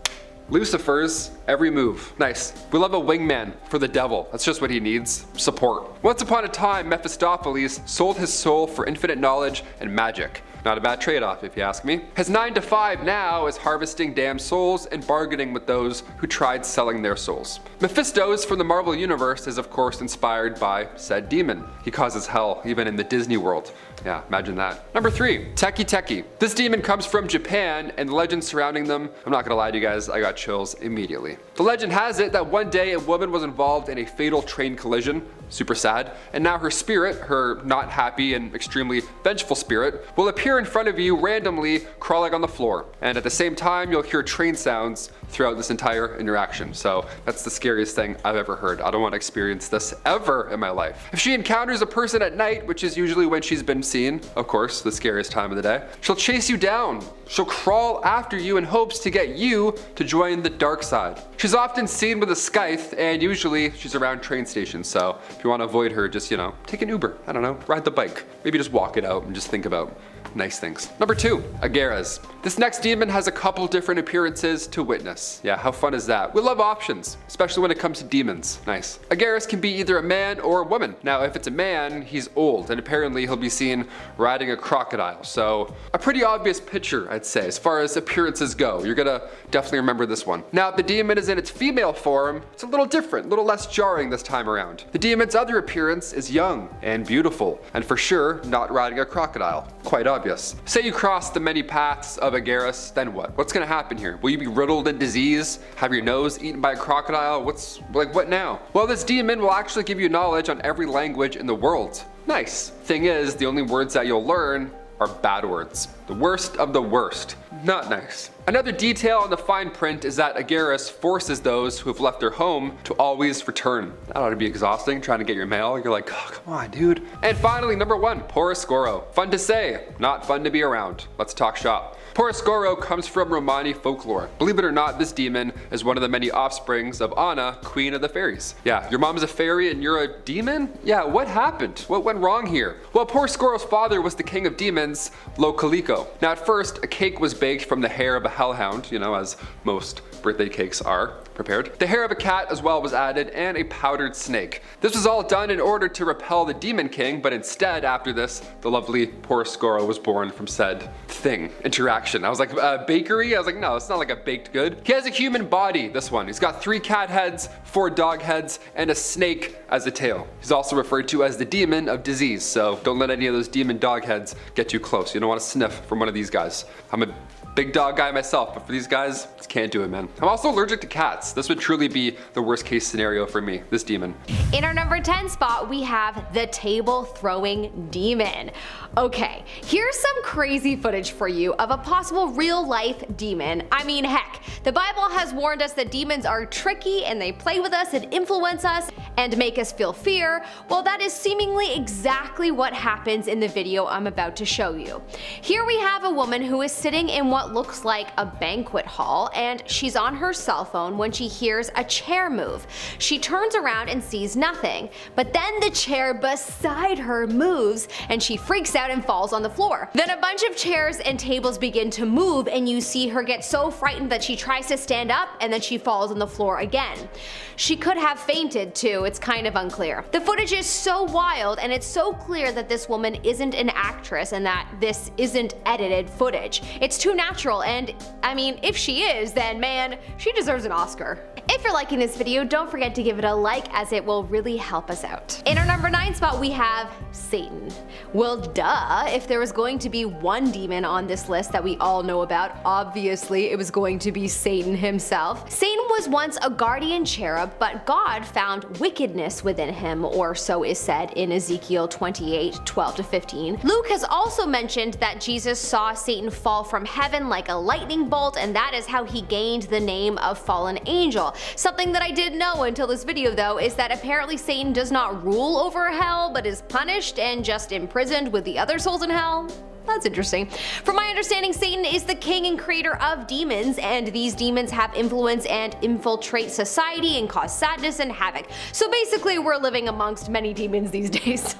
Lucifer's every move. Nice. We love a wingman for the devil. That's just what he needs. Support. Once upon a time, Mephistopheles sold his soul for infinite knowledge and magic. Not a bad trade-off, if you ask me. His 9 to 5 now is harvesting damned souls and bargaining with those who tried selling their souls. Mephistos from the Marvel Universe is of course inspired by said demon. He causes hell, even in the Disney world. Yeah, imagine that. Number 3, Teki Teki. This demon comes from Japan, and the legend surrounding them, I'm not gonna lie to you guys, I got chills immediately. The legend has it that one day a woman was involved in a fatal train collision, super sad, and now her spirit, her not happy and extremely vengeful spirit, will appear in front of you randomly crawling on the floor. And at the same time, you'll hear train sounds throughout this entire interaction. So that's the scariest thing I've ever heard. I don't want to experience this ever in my life. If she encounters a person at night, which is usually when she's been seen, of course, the scariest time of the day, she'll chase you down. She'll crawl after you in hopes to get you to join the dark side. She's often seen with a scythe, and usually she's around train stations. So if you want to avoid her, just, you know, take an Uber. I don't know, ride the bike. Maybe just walk it out and just think about nice things. Number 2, Agaras. This next demon has a couple different appearances to witness. Yeah, how fun is that? We love options, especially when it comes to demons. Nice. Agaras can be either a man or a woman. Now, if it's a man, he's old, and apparently he'll be seen riding a crocodile. So, a pretty obvious picture, I'd say, as far as appearances go. You're gonna definitely remember this one. Now, if the demon is in its female form, it's a little different, a little less jarring this time around. The demon's other appearance is young and beautiful, and for sure, not riding a crocodile. Quite obvious. Say you cross the many paths of Agaras, then what? What's gonna happen here? Will you be riddled in disease? Have your nose eaten by a crocodile? What now? Well, this demon will actually give you knowledge on every language in the world. Nice. Thing is, the only words that you'll learn are bad words. The worst of the worst. Not nice. Another detail on the fine print is that Agaras forces those who have left their home to always return. That ought to be exhausting, trying to get your mail. You're like, oh, come on, dude. And finally, number 1, Poroscoro. Fun to say, not fun to be around. Let's talk shop. Poroscoro comes from Romani folklore. Believe it or not, this demon is one of the many offsprings of Anna, queen of the fairies. Yeah, your mom is a fairy and you're a demon? Yeah, what happened? What went wrong here? Well, Poroscoro's father was the king of demons, Localiko. Now at first, a cake was baked from the hair of a hellhound, you know, as most birthday cakes are prepared. The hair of a cat as well was added, and a powdered snake. This was all done in order to repel the demon king, but instead, after this, the lovely Poroscoro was born from said thing, interaction. I was like, bakery? I was like, no, it's not like a baked good. He has a human body, this one. He's got 3 cat heads, 4 dog heads, and a snake as a tail. He's also referred to as the demon of disease, so don't let any of those demon dog heads get too close. You don't want to sniff from one of these guys. I'm a big dog guy myself, but for these guys, just can't do it, man. I'm also allergic to cats. This would truly be the worst case scenario for me, this demon. In our number 10 spot, we have the table throwing demon. Okay, here's some crazy footage for you of a possible real life demon. I mean, heck, the Bible has warned us that demons are tricky and they play with us and influence us and make us feel fear. Well, that is seemingly exactly what happens in the video I'm about to show you. Here we have a woman who is sitting in what what looks like a banquet hall, and she's on her cell phone when she hears a chair move. She turns around and sees nothing, but then the chair beside her moves and she freaks out and falls on the floor. Then a bunch of chairs and tables begin to move and you see her get so frightened that she tries to stand up and then she falls on the floor again. She could have fainted too, it's kind of unclear. The footage is so wild and it's so clear that this woman isn't an actress and that this isn't edited footage. It's too natural, and I mean, if she is, then man, she deserves an Oscar. If you're liking this video, don't forget to give it a like as it will really help us out. In our number 9 spot we have Satan. Well duh, if there was going to be one demon on this list that we all know about, obviously it was going to be Satan himself. Satan was once a guardian cherub, but God found wickedness within him, or so is said in Ezekiel 28:12-15. Luke has also mentioned that Jesus saw Satan fall from heaven like a lightning bolt, and that is how he gained the name of fallen angel. Something that I didn't know until this video though is that apparently Satan does not rule over hell but is punished and just imprisoned with the other souls in hell. That's interesting. From my understanding, Satan is the king and creator of demons, and these demons have influence and infiltrate society and cause sadness and havoc. So basically we're living amongst many demons these days.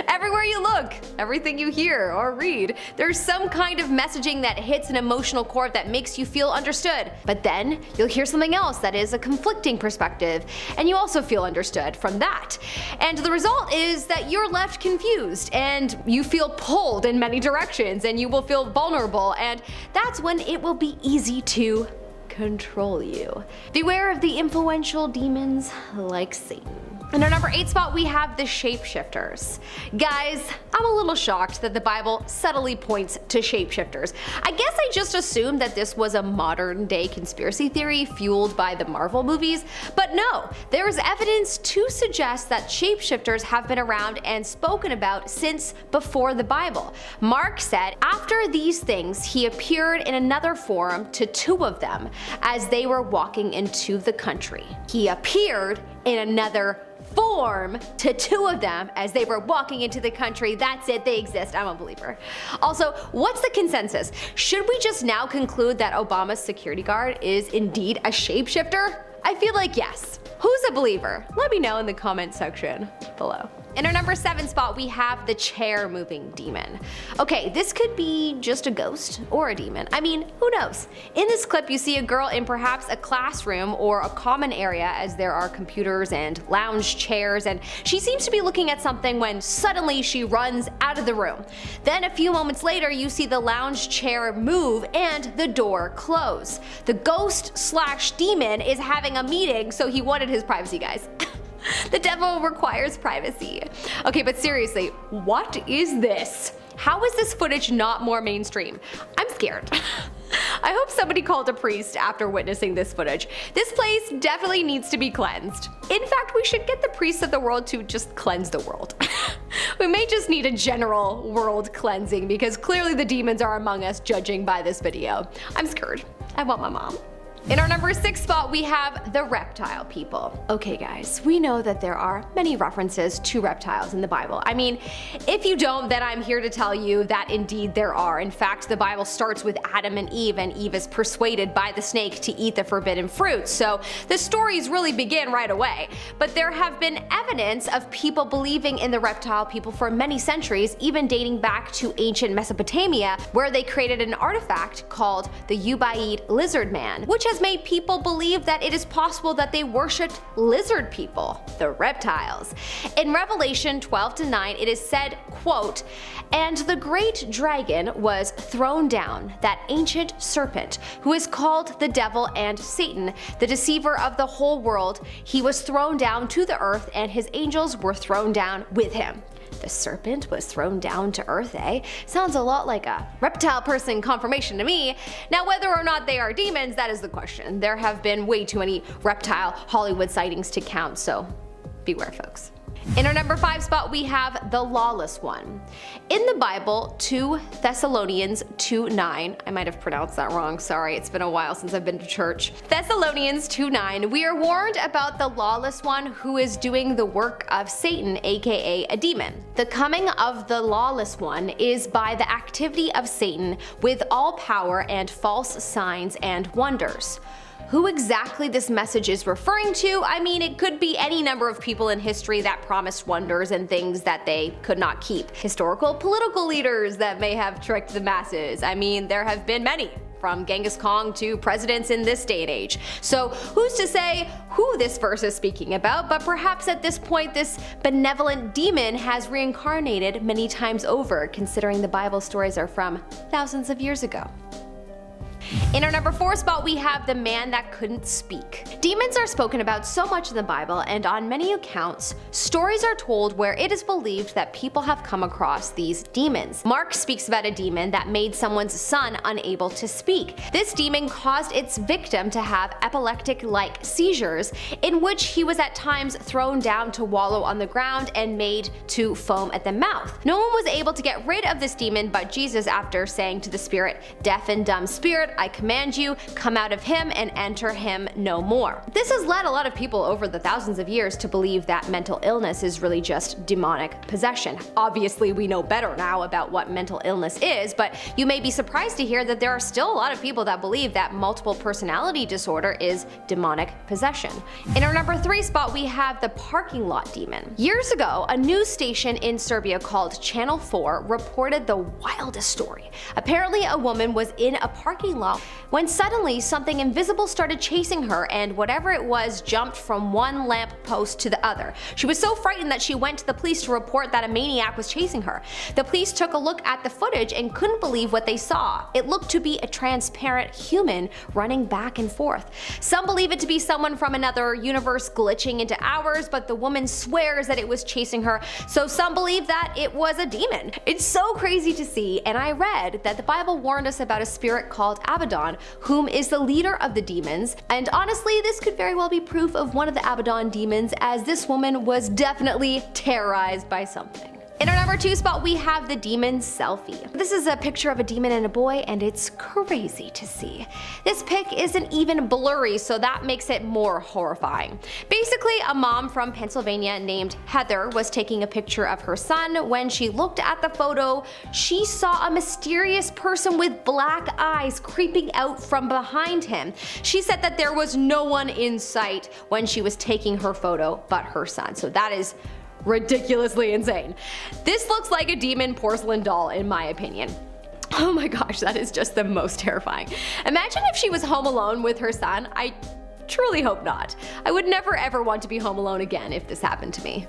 Everywhere you look, everything you hear or read, there's some kind of messaging that hits an emotional chord that makes you feel understood. But then you'll hear something else that is a conflicting perspective, and you also feel understood from that. And the result is that you're left confused and you feel pulled in many directions, and you will feel vulnerable, and that's when it will be easy to control you. Beware of the influential demons like Satan. In our number 8 spot we have the shapeshifters. Guys, I'm a little shocked that the Bible subtly points to shapeshifters. I guess I just assumed that this was a modern day conspiracy theory fueled by the Marvel movies, but no, there is evidence to suggest that shapeshifters have been around and spoken about since before the Bible. Mark said, after these things he appeared in another form to 2 of them as they were walking into the country. He appeared in another form to 2 of them as they were walking into the country. That's it, they exist. I'm a believer. Also, what's the consensus? Should we just now conclude that Obama's security guard is indeed a shapeshifter? I feel like yes. Who's a believer? Let me know in the comment section below. In our number 7 spot we have the chair moving demon. Okay, this could be just a ghost or a demon. I mean, who knows? In this clip you see a girl in perhaps a classroom or a common area as there are computers and lounge chairs, and she seems to be looking at something when suddenly she runs out of the room. Then a few moments later you see the lounge chair move and the door close. The ghost/demon is having a meeting, so he wanted his privacy, guys. The devil requires privacy. Okay, but seriously, what is this? How is this footage not more mainstream? I'm scared. I hope somebody called a priest after witnessing this footage. This place definitely needs to be cleansed. In fact, we should get the priests of the world to just cleanse the world. We may just need a general world cleansing because clearly the demons are among us, judging by this video. I'm scared. I want my mom. In our number 6 spot we have the reptile people. Okay guys, we know that there are many references to reptiles in the Bible. I mean, if you don't, then I'm here to tell you that indeed there are. In fact, the Bible starts with Adam and Eve is persuaded by the snake to eat the forbidden fruit, so the stories really begin right away. But there have been evidence of people believing in the reptile people for many centuries, even dating back to ancient Mesopotamia, where they created an artifact called the Ubaid lizard man, which has made people believe that it is possible that they worshipped lizard people, the reptiles. In Revelation 12:9 it is said, quote, "And the great dragon was thrown down, that ancient serpent, who is called the devil and Satan, the deceiver of the whole world. He was thrown down to the earth, and his angels were thrown down with him." The serpent was thrown down to earth, eh? Sounds a lot like a reptile person confirmation to me. Now whether or not they are demons, that is the question. There have been way too many reptile Hollywood sightings to count, so beware folks. In our number 5 spot, we have the lawless one. In the Bible, 2 Thessalonians 2:9, I might have pronounced that wrong, sorry, it's been a while since I've been to church. Thessalonians 2:9, we are warned about the lawless one who is doing the work of Satan, aka a demon. The coming of the lawless one is by the activity of Satan with all power and false signs and wonders. Who exactly this message is referring to? I mean, it could be any number of people in history that promised wonders and things that they could not keep. Historical political leaders that may have tricked the masses. I mean, there have been many, from Genghis Khan to presidents in this day and age. So who's to say who this verse is speaking about, but perhaps at this point this benevolent demon has reincarnated many times over, considering the Bible stories are from thousands of years ago. In our number 4 spot, we have the man that couldn't speak. Demons are spoken about so much in the Bible, and on many accounts, stories are told where it is believed that people have come across these demons. Mark speaks about a demon that made someone's son unable to speak. This demon caused its victim to have epileptic-like seizures, in which he was at times thrown down to wallow on the ground and made to foam at the mouth. No one was able to get rid of this demon but Jesus, after saying to the spirit, "Deaf and dumb spirit, I command you, come out of him and enter him no more." This has led a lot of people over the thousands of years to believe that mental illness is really just demonic possession. Obviously, we know better now about what mental illness is, but you may be surprised to hear that there are still a lot of people that believe that multiple personality disorder is demonic possession. In our number 3 spot, we have the parking lot demon. Years ago, a news station in Serbia called Channel 4 reported the wildest story. Apparently, a woman was in a parking lot when suddenly something invisible started chasing her, and whatever it was jumped from one lamp post to the other. She was so frightened that she went to the police to report that a maniac was chasing her. The police took a look at the footage and couldn't believe what they saw. It looked to be a transparent human running back and forth. Some believe it to be someone from another universe glitching into ours, but the woman swears that it was chasing her, so some believe that it was a demon. It's so crazy to see, and I read that the Bible warned us about a spirit called Abaddon, whom is the leader of the demons, and honestly this could very well be proof of one of the Abaddon demons, as this woman was definitely terrorized by something. In our number 2 spot, we have the demon selfie. This is a picture of a demon and a boy, and it's crazy to see. This pic isn't even blurry, so that makes it more horrifying. Basically, a mom from Pennsylvania named Heather was taking a picture of her son. When she looked at the photo, she saw a mysterious person with black eyes creeping out from behind him. She said that there was no one in sight when she was taking her photo but her son. So that is ridiculously insane. This looks like a demon porcelain doll in my opinion. Oh my gosh, that is just the most terrifying. Imagine if she was home alone with her son. I truly hope not. I would never ever want to be home alone again if this happened to me.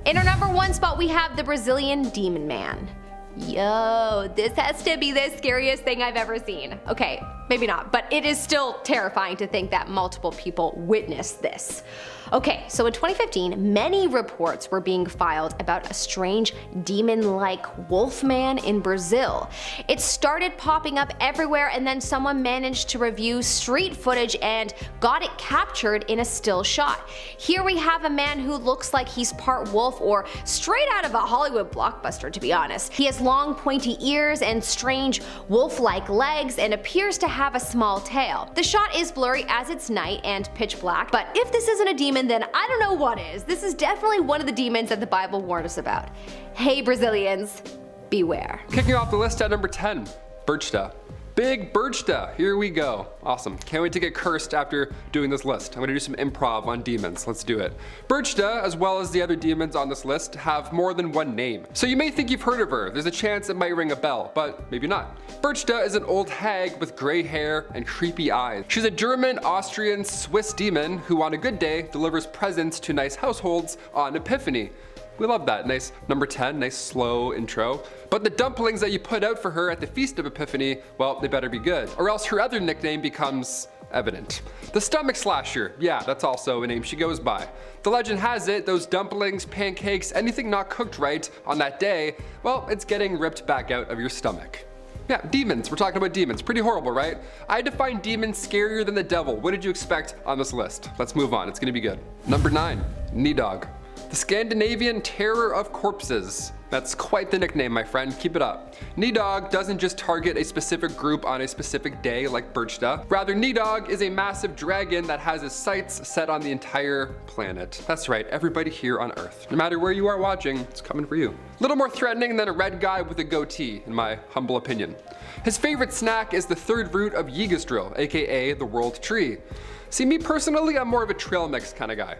In our number 1 spot, we have the Brazilian Demon Man. Yo, this has to be the scariest thing I've ever seen. Okay, maybe not, but it is still terrifying to think that multiple people witnessed this. Okay, so in 2015, many reports were being filed about a strange demon-like wolfman in Brazil. It started popping up everywhere, and then someone managed to review street footage and got it captured in a still shot. Here we have a man who looks like he's part wolf or straight out of a Hollywood blockbuster, to be honest. He has long pointy ears and strange wolf-like legs and appears to have a small tail. The shot is blurry as it's night and pitch black, but if this isn't a demon, then I don't know what is. This is definitely one of the demons that the Bible warned us about. Hey Brazilians, beware. Kicking off the list at number 10, Birchta. Big Birchta, here we go. Awesome, can't wait to get cursed after doing this list. I'm gonna do some improv on demons, let's do it. Birchta, as well as the other demons on this list, have more than one name. So you may think you've heard of her, there's a chance it might ring a bell, but maybe not. Birchta is an old hag with gray hair and creepy eyes. She's a German, Austrian, Swiss demon who on a good day delivers presents to nice households on Epiphany. We love that. Nice number 10, nice slow intro. But the dumplings that you put out for her at the Feast of Epiphany, well, they better be good, or else her other nickname becomes evident. The Stomach Slasher, yeah, that's also a name she goes by. The legend has it, those dumplings, pancakes, anything not cooked right on that day, well, it's getting ripped back out of your stomach. Yeah, demons, we're talking about demons. Pretty horrible, right? I define demons scarier than the devil. What did you expect on this list? Let's move on, it's gonna be good. Number 9, Knee Dog. The Scandinavian Terror of Corpses. That's quite the nickname, my friend. Keep it up. Nidhogg doesn't just target a specific group on a specific day like Birchta. Rather, Nidhogg is a massive dragon that has his sights set on the entire planet. That's right, everybody here on Earth. No matter where you are watching, it's coming for you. Little more threatening than a red guy with a goatee, in my humble opinion. His favorite snack is the third root of Yggdrasil, aka the world tree. See, me personally, I'm more of a trail mix kind of guy.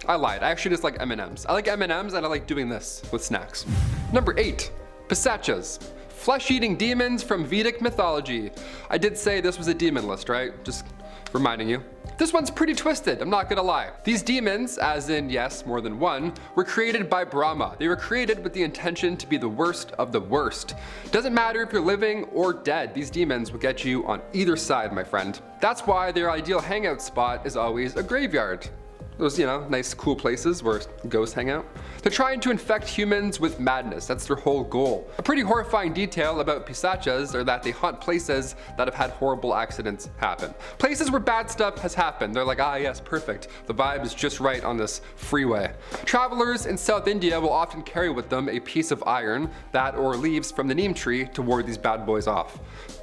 I lied, I actually just like M&Ms. I like M&Ms and I like doing this with snacks. Number 8, Pisachas. Flesh-eating demons from Vedic mythology. I did say this was a demon list, right? Just reminding you. This one's pretty twisted, I'm not gonna lie. These demons, as in yes, more than one, were created by Brahma. They were created with the intention to be the worst of the worst. Doesn't matter if you're living or dead, these demons will get you on either side, my friend. That's why their ideal hangout spot is always a graveyard. Those, nice cool places where ghosts hang out. They're trying to infect humans with madness. That's their whole goal. A pretty horrifying detail about Pisachas are that they haunt places that have had horrible accidents happen. Places where bad stuff has happened. They're like, ah yes, perfect. The vibe is just right on this freeway. Travelers in South India will often carry with them a piece of iron, that or leaves from the neem tree to ward these bad boys off.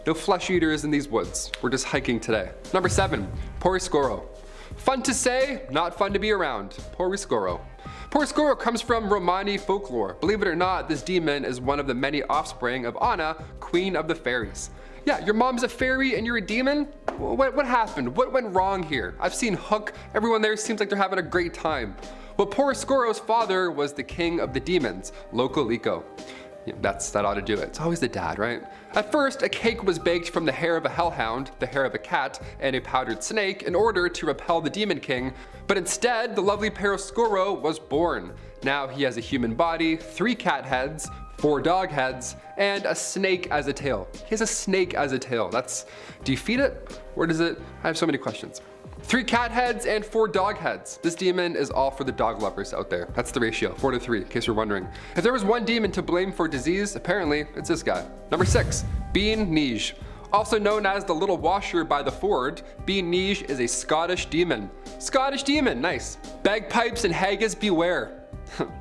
No flesh eaters in these woods. We're just hiking today. Number 7, Poriscoro. Fun to say, not fun to be around. Poriscoro. Poriscoro comes from Romani folklore. Believe it or not, this demon is one of the many offspring of Anna, queen of the fairies. Yeah, your mom's a fairy and you're a demon? What happened? What went wrong here? I've seen Hook, everyone there seems like they're having a great time. Well, Poriscoro's father was the king of the demons, Loco-Lico. Yeah, that ought to do it. It's always the dad, right? At first, a cake was baked from the hair of a hellhound, the hair of a cat, and a powdered snake in order to repel the demon king, but instead, the lovely Poriscoro was born. Now he has a human body, 3 cat heads, 4 dog heads, and a snake as a tail. He has a snake as a tail. Do you feed it? Or does it? I have so many questions. 3 cat heads and 4 dog heads. This demon is all for the dog lovers out there. That's the ratio, 4 to 3, in case you're wondering. If there was one demon to blame for disease, apparently it's this guy. Number 6, Bean Nij. Also known as the Little Washer by the Ford, Bean Nij is a Scottish demon. Scottish demon, nice. Bagpipes and haggis beware.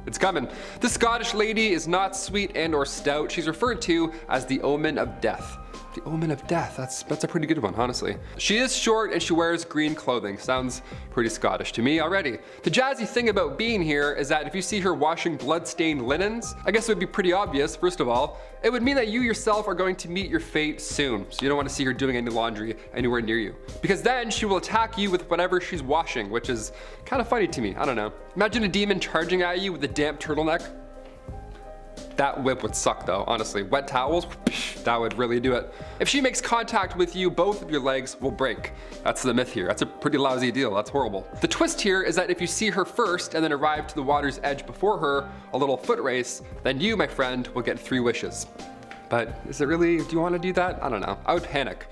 It's coming. This Scottish lady is not sweet and or stout. She's referred to as the omen of death. The omen of death, that's a pretty good one, honestly. She is short and she wears green clothing. Sounds pretty Scottish to me already. The jazzy thing about Bean here is that if you see her washing blood-stained linens, I guess it would be pretty obvious, first of all. It would mean that you yourself are going to meet your fate soon, so you don't want to see her doing any laundry anywhere near you. Because then she will attack you with whatever she's washing, which is kind of funny to me, I don't know. Imagine a demon charging at you with a damp turtleneck. That whip would suck though, honestly. Wet towels, that would really do it. If she makes contact with you, both of your legs will break. That's the myth here. That's a pretty lousy deal. That's horrible. The twist here is that if you see her first and then arrive to the water's edge before her, a little foot race, then you, my friend, will get 3 wishes. But is it really, do you want to do that? I don't know. I would panic.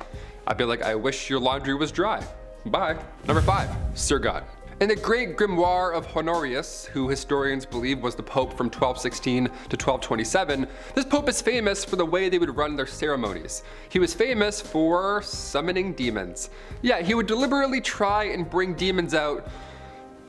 I'd be like, I wish your laundry was dry. Bye. Number 5, Sir God. In the great grimoire of Honorius, who historians believe was the Pope from 1216 to 1227, this Pope is famous for the way they would run their ceremonies. He was famous for summoning demons. Yeah, he would deliberately try and bring demons out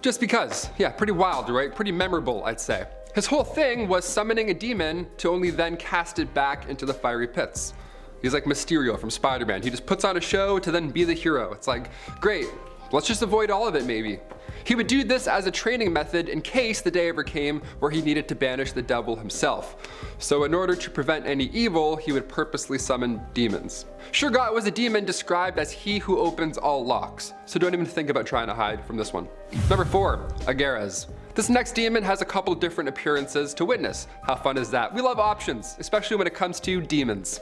just because. Yeah, pretty wild, right? Pretty memorable, I'd say. His whole thing was summoning a demon to only then cast it back into the fiery pits. He's like Mysterio from Spider-Man. He just puts on a show to then be the hero. It's like, great, let's just avoid all of it maybe. He would do this as a training method in case the day ever came where he needed to banish the devil himself. So in order to prevent any evil, he would purposely summon demons. Shurgat was a demon described as he who opens all locks, so don't even think about trying to hide from this one. Number 4, Agares. This next demon has a couple different appearances to witness. How fun is that? We love options, especially when it comes to demons.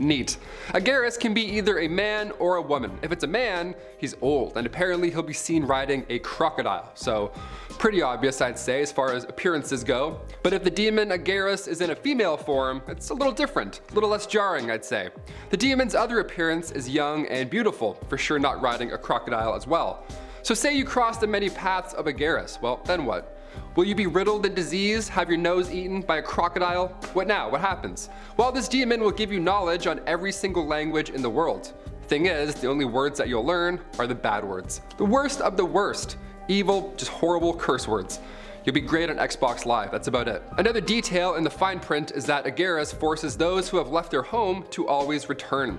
Neat. Agares can be either a man or a woman. If it's a man, he's old, and apparently he'll be seen riding a crocodile. So, pretty obvious I'd say as far as appearances go. But if the demon Agares is in a female form, it's a little different, a little less jarring I'd say. The demon's other appearance is young and beautiful, for sure not riding a crocodile as well. So say you cross the many paths of Agares, well then what? Will you be riddled in disease, have your nose eaten by a crocodile? What now? What happens? Well, this demon will give you knowledge on every single language in the world. Thing is, the only words that you'll learn are the bad words. The worst of the worst. Evil, just horrible curse words. You'll be great on Xbox Live, that's about it. Another detail in the fine print is that Ageras forces those who have left their home to always return.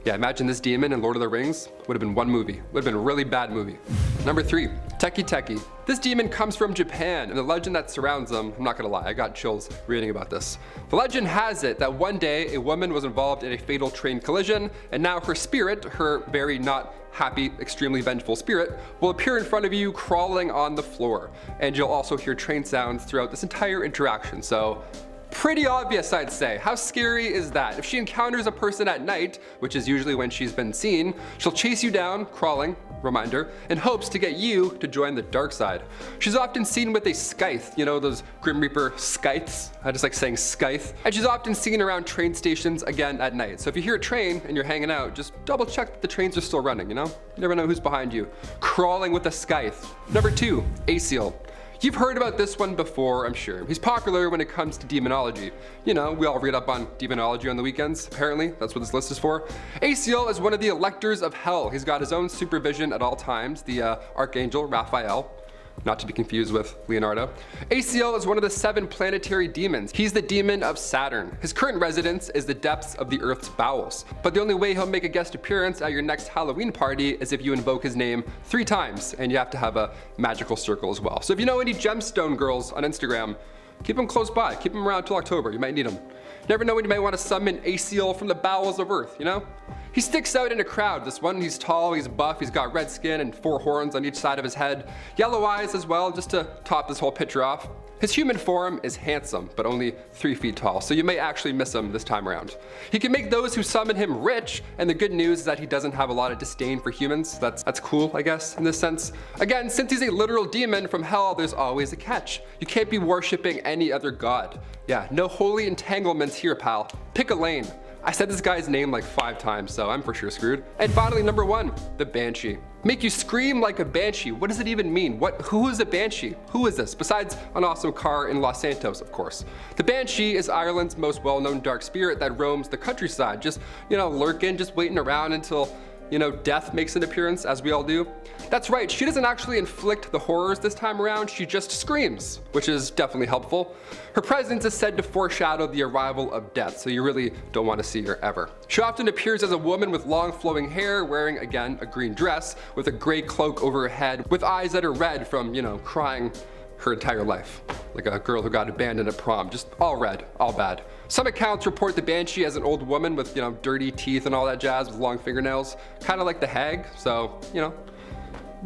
Yeah, imagine this demon in Lord of the Rings. Would have been one movie. Would have been a really bad movie. Number 3, Teki Teki. This demon comes from Japan, and the legend that surrounds them, I'm not gonna lie, I got chills reading about this. The legend has it that one day a woman was involved in a fatal train collision, and now her spirit, her very not happy, extremely vengeful spirit, will appear in front of you crawling on the floor. And you'll also hear train sounds throughout this entire interaction, so pretty obvious, I'd say. How scary is that? If she encounters a person at night, which is usually when she's been seen, she'll chase you down, crawling, reminder, in hopes to get you to join the dark side. She's often seen with a scythe, you know those Grim Reaper scythes? I just like saying scythe. And she's often seen around train stations again at night. So if you hear a train and you're hanging out, just double check that the trains are still running, you know? You never know who's behind you. Crawling with a scythe. Number 2, Aesiel. You've heard about this one before, I'm sure. He's popular when it comes to demonology. You know, we all read up on demonology on the weekends, apparently. That's what this list is for. Aesiel is one of the electors of hell. He's got his own supervision at all times, the Archangel Raphael. Not to be confused with Leonardo. Aesiel is one of the 7 planetary demons. He's the demon of Saturn. His current residence is the depths of the Earth's bowels. But the only way he'll make a guest appearance at your next Halloween party is if you invoke his name 3 times, and you have to have a magical circle as well. So if you know any gemstone girls on Instagram, keep them close by. Keep them around till October. You might need them. Never know when you might want to summon Aesiel from the bowels of Earth, you know? He sticks out in a crowd, this one. He's tall, he's buff, he's got red skin and 4 horns on each side of his head. Yellow eyes as well, just to top this whole picture off. His human form is handsome, but only 3 feet tall, so you may actually miss him this time around. He can make those who summon him rich, and the good news is that he doesn't have a lot of disdain for humans. That's cool, I guess, in this sense. Again, since he's a literal demon from hell, there's always a catch. You can't be worshipping any other god. Yeah, no holy entanglements here, pal. Pick a lane. I said this guy's name like 5 times, so I'm for sure screwed. And finally, number 1, the Banshee. Make you scream like a banshee. What does it even mean? Who is a banshee? Who is this? Besides an awesome car in Los Santos, of course. The banshee is Ireland's most well-known dark spirit that roams the countryside, just, you know, lurking, just waiting around until, you know, death makes an appearance, as we all do. That's right, she doesn't actually inflict the horrors this time around, she just screams, which is definitely helpful. Her presence is said to foreshadow the arrival of death, so you really don't want to see her ever. She often appears as a woman with long flowing hair, wearing, again, a green dress, with a gray cloak over her head, with eyes that are red from, you know, crying her entire life. Like a girl who got abandoned at prom, just all red, all bad. Some accounts report the Banshee as an old woman with, you know, dirty teeth and all that jazz, with long fingernails, kind of like the Hag, so, you know,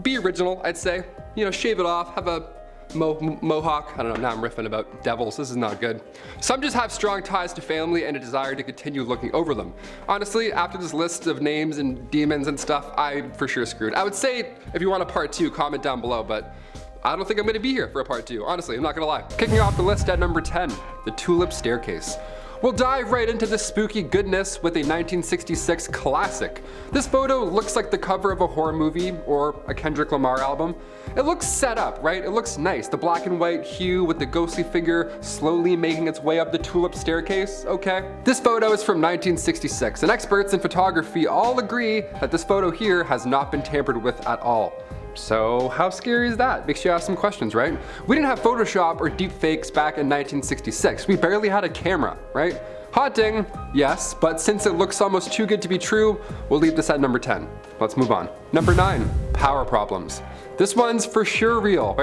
be original, I'd say. You know, shave it off, have a mohawk. I don't know, now I'm riffing about devils, this is not good. Some just have strong ties to family and a desire to continue looking over them. Honestly, after this list of names and demons and stuff, I'm for sure screwed. I would say, if you want a part 2, comment down below, but I don't think I'm gonna be here for a part 2, honestly, I'm not gonna lie. Kicking off the list at number 10, the Tulip Staircase. We'll dive right into this spooky goodness with a 1966 classic. This photo looks like the cover of a horror movie or a Kendrick Lamar album. It looks set up, right? It looks nice. The black and white hue with the ghostly figure slowly making its way up the tulip staircase, okay? This photo is from 1966, and experts in photography all agree that this photo here has not been tampered with at all. So how scary is that? Makes you ask some questions, right? We didn't have Photoshop or deepfakes back in 1966. We barely had a camera, right? Haunting, yes, but since it looks almost too good to be true, we'll leave this at number 10. Let's move on. Number 9, power problems. This one's for sure real.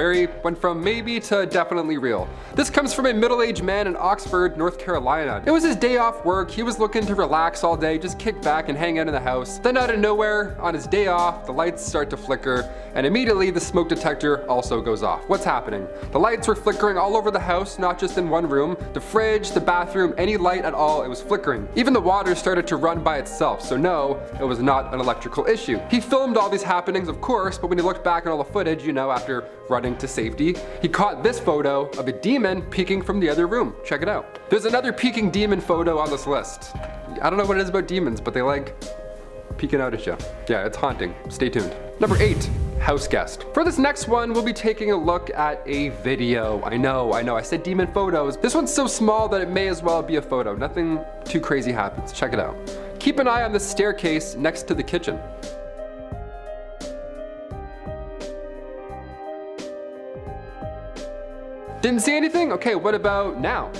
Went from maybe to definitely real. This comes from a middle-aged man in Oxford, North Carolina. It was his day off work. He was looking to relax all day, just kick back and hang out in the house. Then out of nowhere, on his day off, the lights start to flicker, and immediately the smoke detector also goes off. What's happening? The lights were flickering all over the house, not just in one room. The fridge, the bathroom, any light at all, it was flickering. Even the water started to run by itself, so no, it was not an electrical issue. He filmed all these happenings, of course, but when he looked back at all the footage, you know, after running to safety, he caught this photo of a demon peeking from the other room. Check it out. There's another peeking demon photo on this list. I don't know what it is about demons, but they like peeking out at you. Yeah, it's haunting. Stay tuned. Number 8, house guest. For this next one, we'll be taking a look at a video. I know, I said demon photos. This one's so small that it may as well be a photo. Nothing too crazy happens. Check it out. Keep an eye on the staircase next to the kitchen. Didn't see anything? Okay, what about now?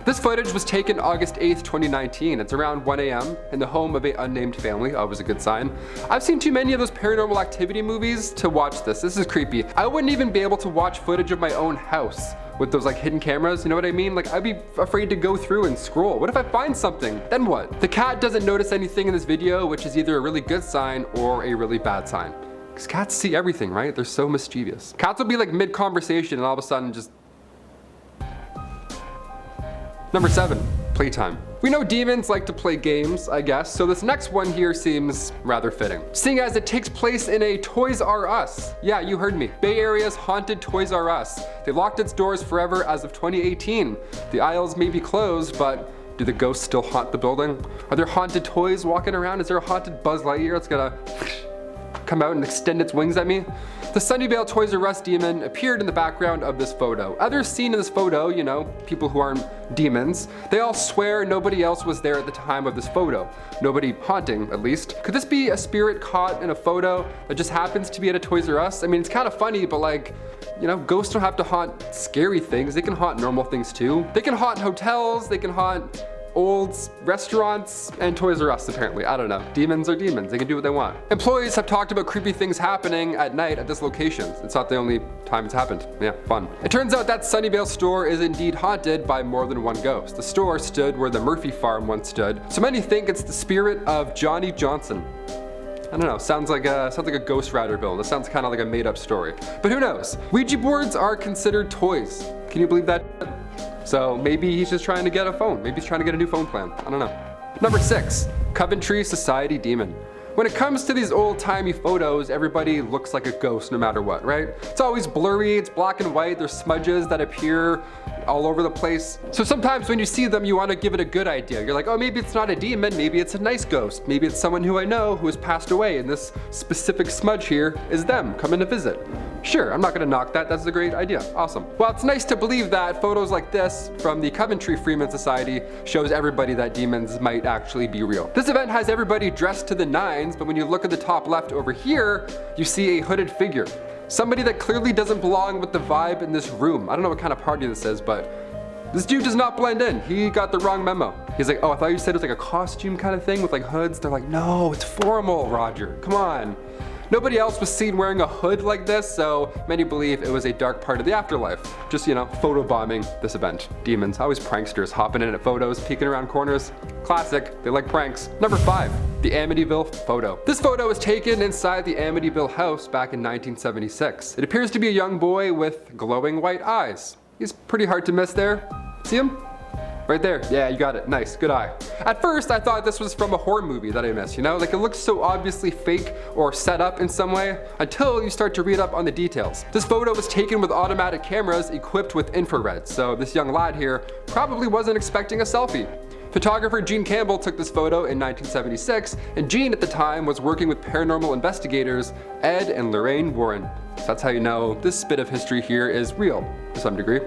This footage was taken August 8th, 2019. It's around 1 a.m. in the home of an unnamed family. Always a good sign. I've seen too many of those paranormal activity movies to watch this. This is creepy. I wouldn't even be able to watch footage of my own house with those like hidden cameras, you know what I mean? Like I'd be afraid to go through and scroll. What if I find something? Then what? The cat doesn't notice anything in this video, which is either a really good sign or a really bad sign. Because cats see everything, right? They're so mischievous. Cats will be like mid-conversation and all of a sudden just... Number 7, Playtime. We know demons like to play games, I guess, so this next one here seems rather fitting. Seeing as it takes place in a Toys R Us. Yeah, you heard me. Bay Area's haunted Toys R Us. They locked its doors forever as of 2018. The aisles may be closed, but do the ghosts still haunt the building? Are there haunted toys walking around? Is there a haunted Buzz Lightyear that's gonna come out and extend its wings at me? The Sunnyvale Toys R Us demon appeared in the background of this photo. Others seen in this photo, you know, people who aren't demons, they all swear nobody else was there at the time of this photo. Nobody haunting, at least. Could this be a spirit caught in a photo that just happens to be at a Toys R Us? I mean, it's kind of funny, but like, you know, ghosts don't have to haunt scary things. They can haunt normal things too. They can haunt hotels, they can haunt old restaurants, and Toys R Us apparently. I don't know. Demons are demons. They can do what they want. Employees have talked about creepy things happening at night at this location. It's not the only time it's happened. Yeah, fun. It turns out that Sunnyvale store is indeed haunted by more than one ghost. The store stood where the Murphy farm once stood, so many think it's the spirit of Johnny Johnson. I don't know, sounds like a Ghost Rider villain. This sounds kind of like a made up story. But who knows? Ouija boards are considered toys. Can you believe that? So maybe he's just trying to get a phone. Maybe he's trying to get a new phone plan. I don't know. Number 6, Coventry Society Demon. When it comes to these old-timey photos, everybody looks like a ghost no matter what, right? It's always blurry, it's black and white, there's smudges that appear all over the place. So sometimes when you see them, you want to give it a good idea. You're like, oh, maybe it's not a demon, maybe it's a nice ghost. Maybe it's someone who I know who has passed away, and this specific smudge here is them coming to visit. Sure, I'm not gonna knock that, that's a great idea, awesome. Well, it's nice to believe that photos like this from the Coventry Freeman Society shows everybody that demons might actually be real. This event has everybody dressed to the nines, but when you look at the top left over here, you see a hooded figure. Somebody that clearly doesn't belong with the vibe in this room. I don't know what kind of party this is, but this dude does not blend in. He got the wrong memo. He's like, oh, I thought you said it was like a costume kind of thing with like hoods. They're like, no, it's formal, Roger, come on. Nobody else was seen wearing a hood like this, so many believe it was a dark part of the afterlife. Just, you know, photobombing this event. Demons, always pranksters, hopping in at photos, peeking around corners. Classic, they like pranks. Number 5, the Amityville photo. This photo was taken inside the Amityville house back in 1976. It appears to be a young boy with glowing white eyes. He's pretty hard to miss there. See him? Right there, yeah, you got it, nice, good eye. At first, I thought this was from a horror movie that I missed, you know? Like it looks so obviously fake or set up in some way until you start to read up on the details. This photo was taken with automatic cameras equipped with infrared, so this young lad here probably wasn't expecting a selfie. Photographer Gene Campbell took this photo in 1976, and Gene at the time was working with paranormal investigators Ed and Lorraine Warren. So that's how you know this bit of history here is real, to some degree.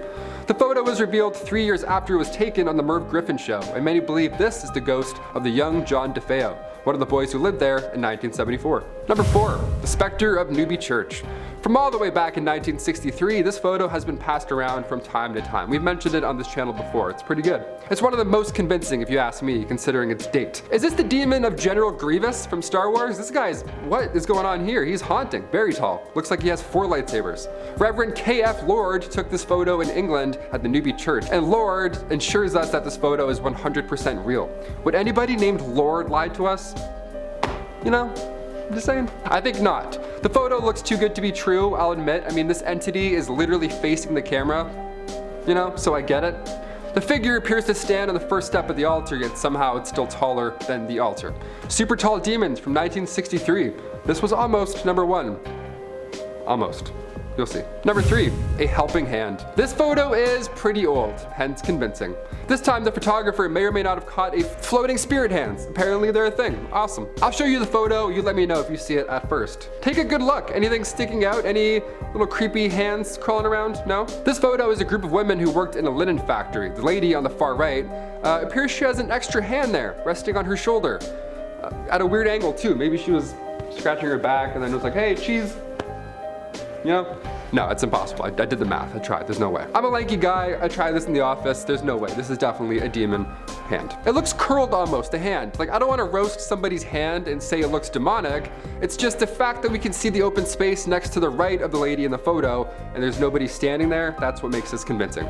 The photo was revealed 3 years after it was taken on the Merv Griffin show, and many believe this is the ghost of the young John DeFeo, one of the boys who lived there in 1974. Number 4, the Spectre of Newby Church. From all the way back in 1963, this photo has been passed around from time to time. We've mentioned it on this channel before, it's pretty good. It's one of the most convincing if you ask me, considering its date. Is this the demon of General Grievous from Star Wars? This guy's, what is going on here? He's haunting, very tall. Looks like he has 4 lightsabers. Reverend K.F. Lord took this photo in England at the Newby Church, and Lord ensures us that this photo is 100% real. Would anybody named Lord lie to us? You know? I'm just saying. I think not. The photo looks too good to be true, I'll admit. I mean, this entity is literally facing the camera, you know, so I get it. The figure appears to stand on the first step of the altar, yet somehow it's still taller than the altar. Super Tall Demons from 1963. This was almost number 1. Almost. You'll see. Number 3, a helping hand. This photo is pretty old, hence convincing. This time the photographer may or may not have caught a floating spirit hands. Apparently they're a thing. Awesome. I'll show you the photo, you let me know if you see it at first. Take a good look. Anything sticking out? Any little creepy hands crawling around? No? This photo is a group of women who worked in a linen factory. The lady on the far right appears she has an extra hand there, resting on her shoulder. At a weird angle too. Maybe she was scratching her back, and then it was like, hey, cheese. You know? No, it's impossible. I did the math. I tried. There's no way. I'm a lanky guy. I tried this in the office. There's no way. This is definitely a demon hand. It looks curled almost, a hand. Like, I don't want to roast somebody's hand and say it looks demonic. It's just the fact that we can see the open space next to the right of the lady in the photo and there's nobody standing there. That's what makes this convincing.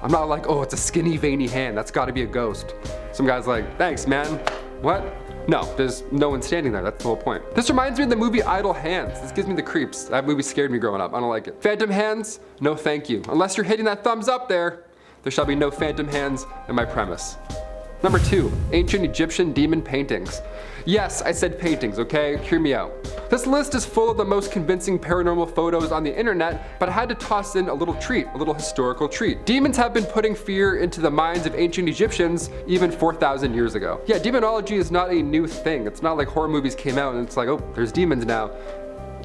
I'm not like, oh, it's a skinny, veiny hand. That's got to be a ghost. Some guy's like, thanks, man. What? No, there's no one standing there. That's the whole point. This reminds me of the movie Idle Hands. This gives me the creeps. That movie scared me growing up. I don't like it. Phantom hands? No thank you. Unless you're hitting that thumbs up there shall be no phantom hands in my premise. Number 2, ancient Egyptian demon paintings. Yes, I said paintings, okay? Hear me out. This list is full of the most convincing paranormal photos on the internet, but I had to toss in a little treat, a little historical treat. Demons have been putting fear into the minds of ancient Egyptians even 4,000 years ago. Yeah, demonology is not a new thing. It's not like horror movies came out and it's like, oh, there's demons now.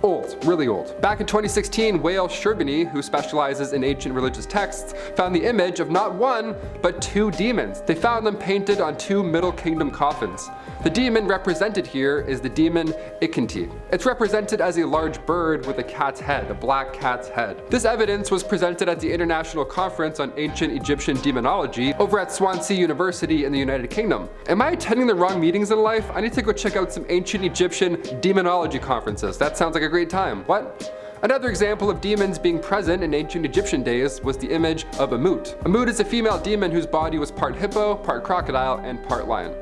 Old, really old. Back in 2016, Whale Sherbany, who specializes in ancient religious texts, found the image of not one, but 2 demons. They found them painted on 2 Middle Kingdom coffins. The demon represented here is the demon Ikinti. It's represented as a large bird with a cat's head, a black cat's head. This evidence was presented at the International Conference on Ancient Egyptian Demonology over at Swansea University in the United Kingdom. Am I attending the wrong meetings in life? I need to go check out some ancient Egyptian demonology conferences. That sounds like a great time. What? Another example of demons being present in ancient Egyptian days was the image of Amut. Amut is a female demon whose body was part hippo, part crocodile, and part lion.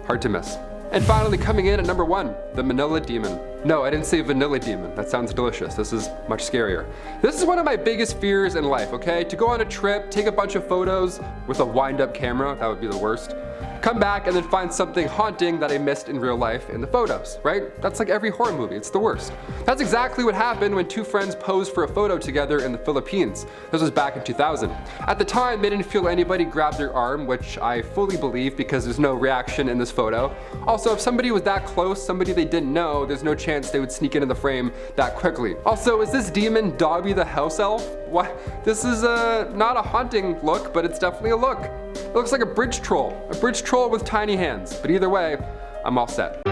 Hard to miss. And finally, coming in at number 1, the Manila demon. No, I didn't say vanilla demon. That sounds delicious. This is much scarier. This is one of my biggest fears in life, okay? To go on a trip, take a bunch of photos with a wind-up camera, that would be the worst. Come back and then find something haunting that I missed in real life in the photos, right? That's like every horror movie, it's the worst. That's exactly what happened when 2 friends posed for a photo together in the Philippines. This was back in 2000. At the time, they didn't feel anybody grab their arm, which I fully believe because there's no reaction in this photo. Also, if somebody was that close, somebody they didn't know, there's no chance they would sneak into the frame that quickly. Also, is this demon Dobby the house elf? What? This is not a haunting look, but it's definitely a look. It looks like a bridge troll with tiny hands. But either way, I'm all set.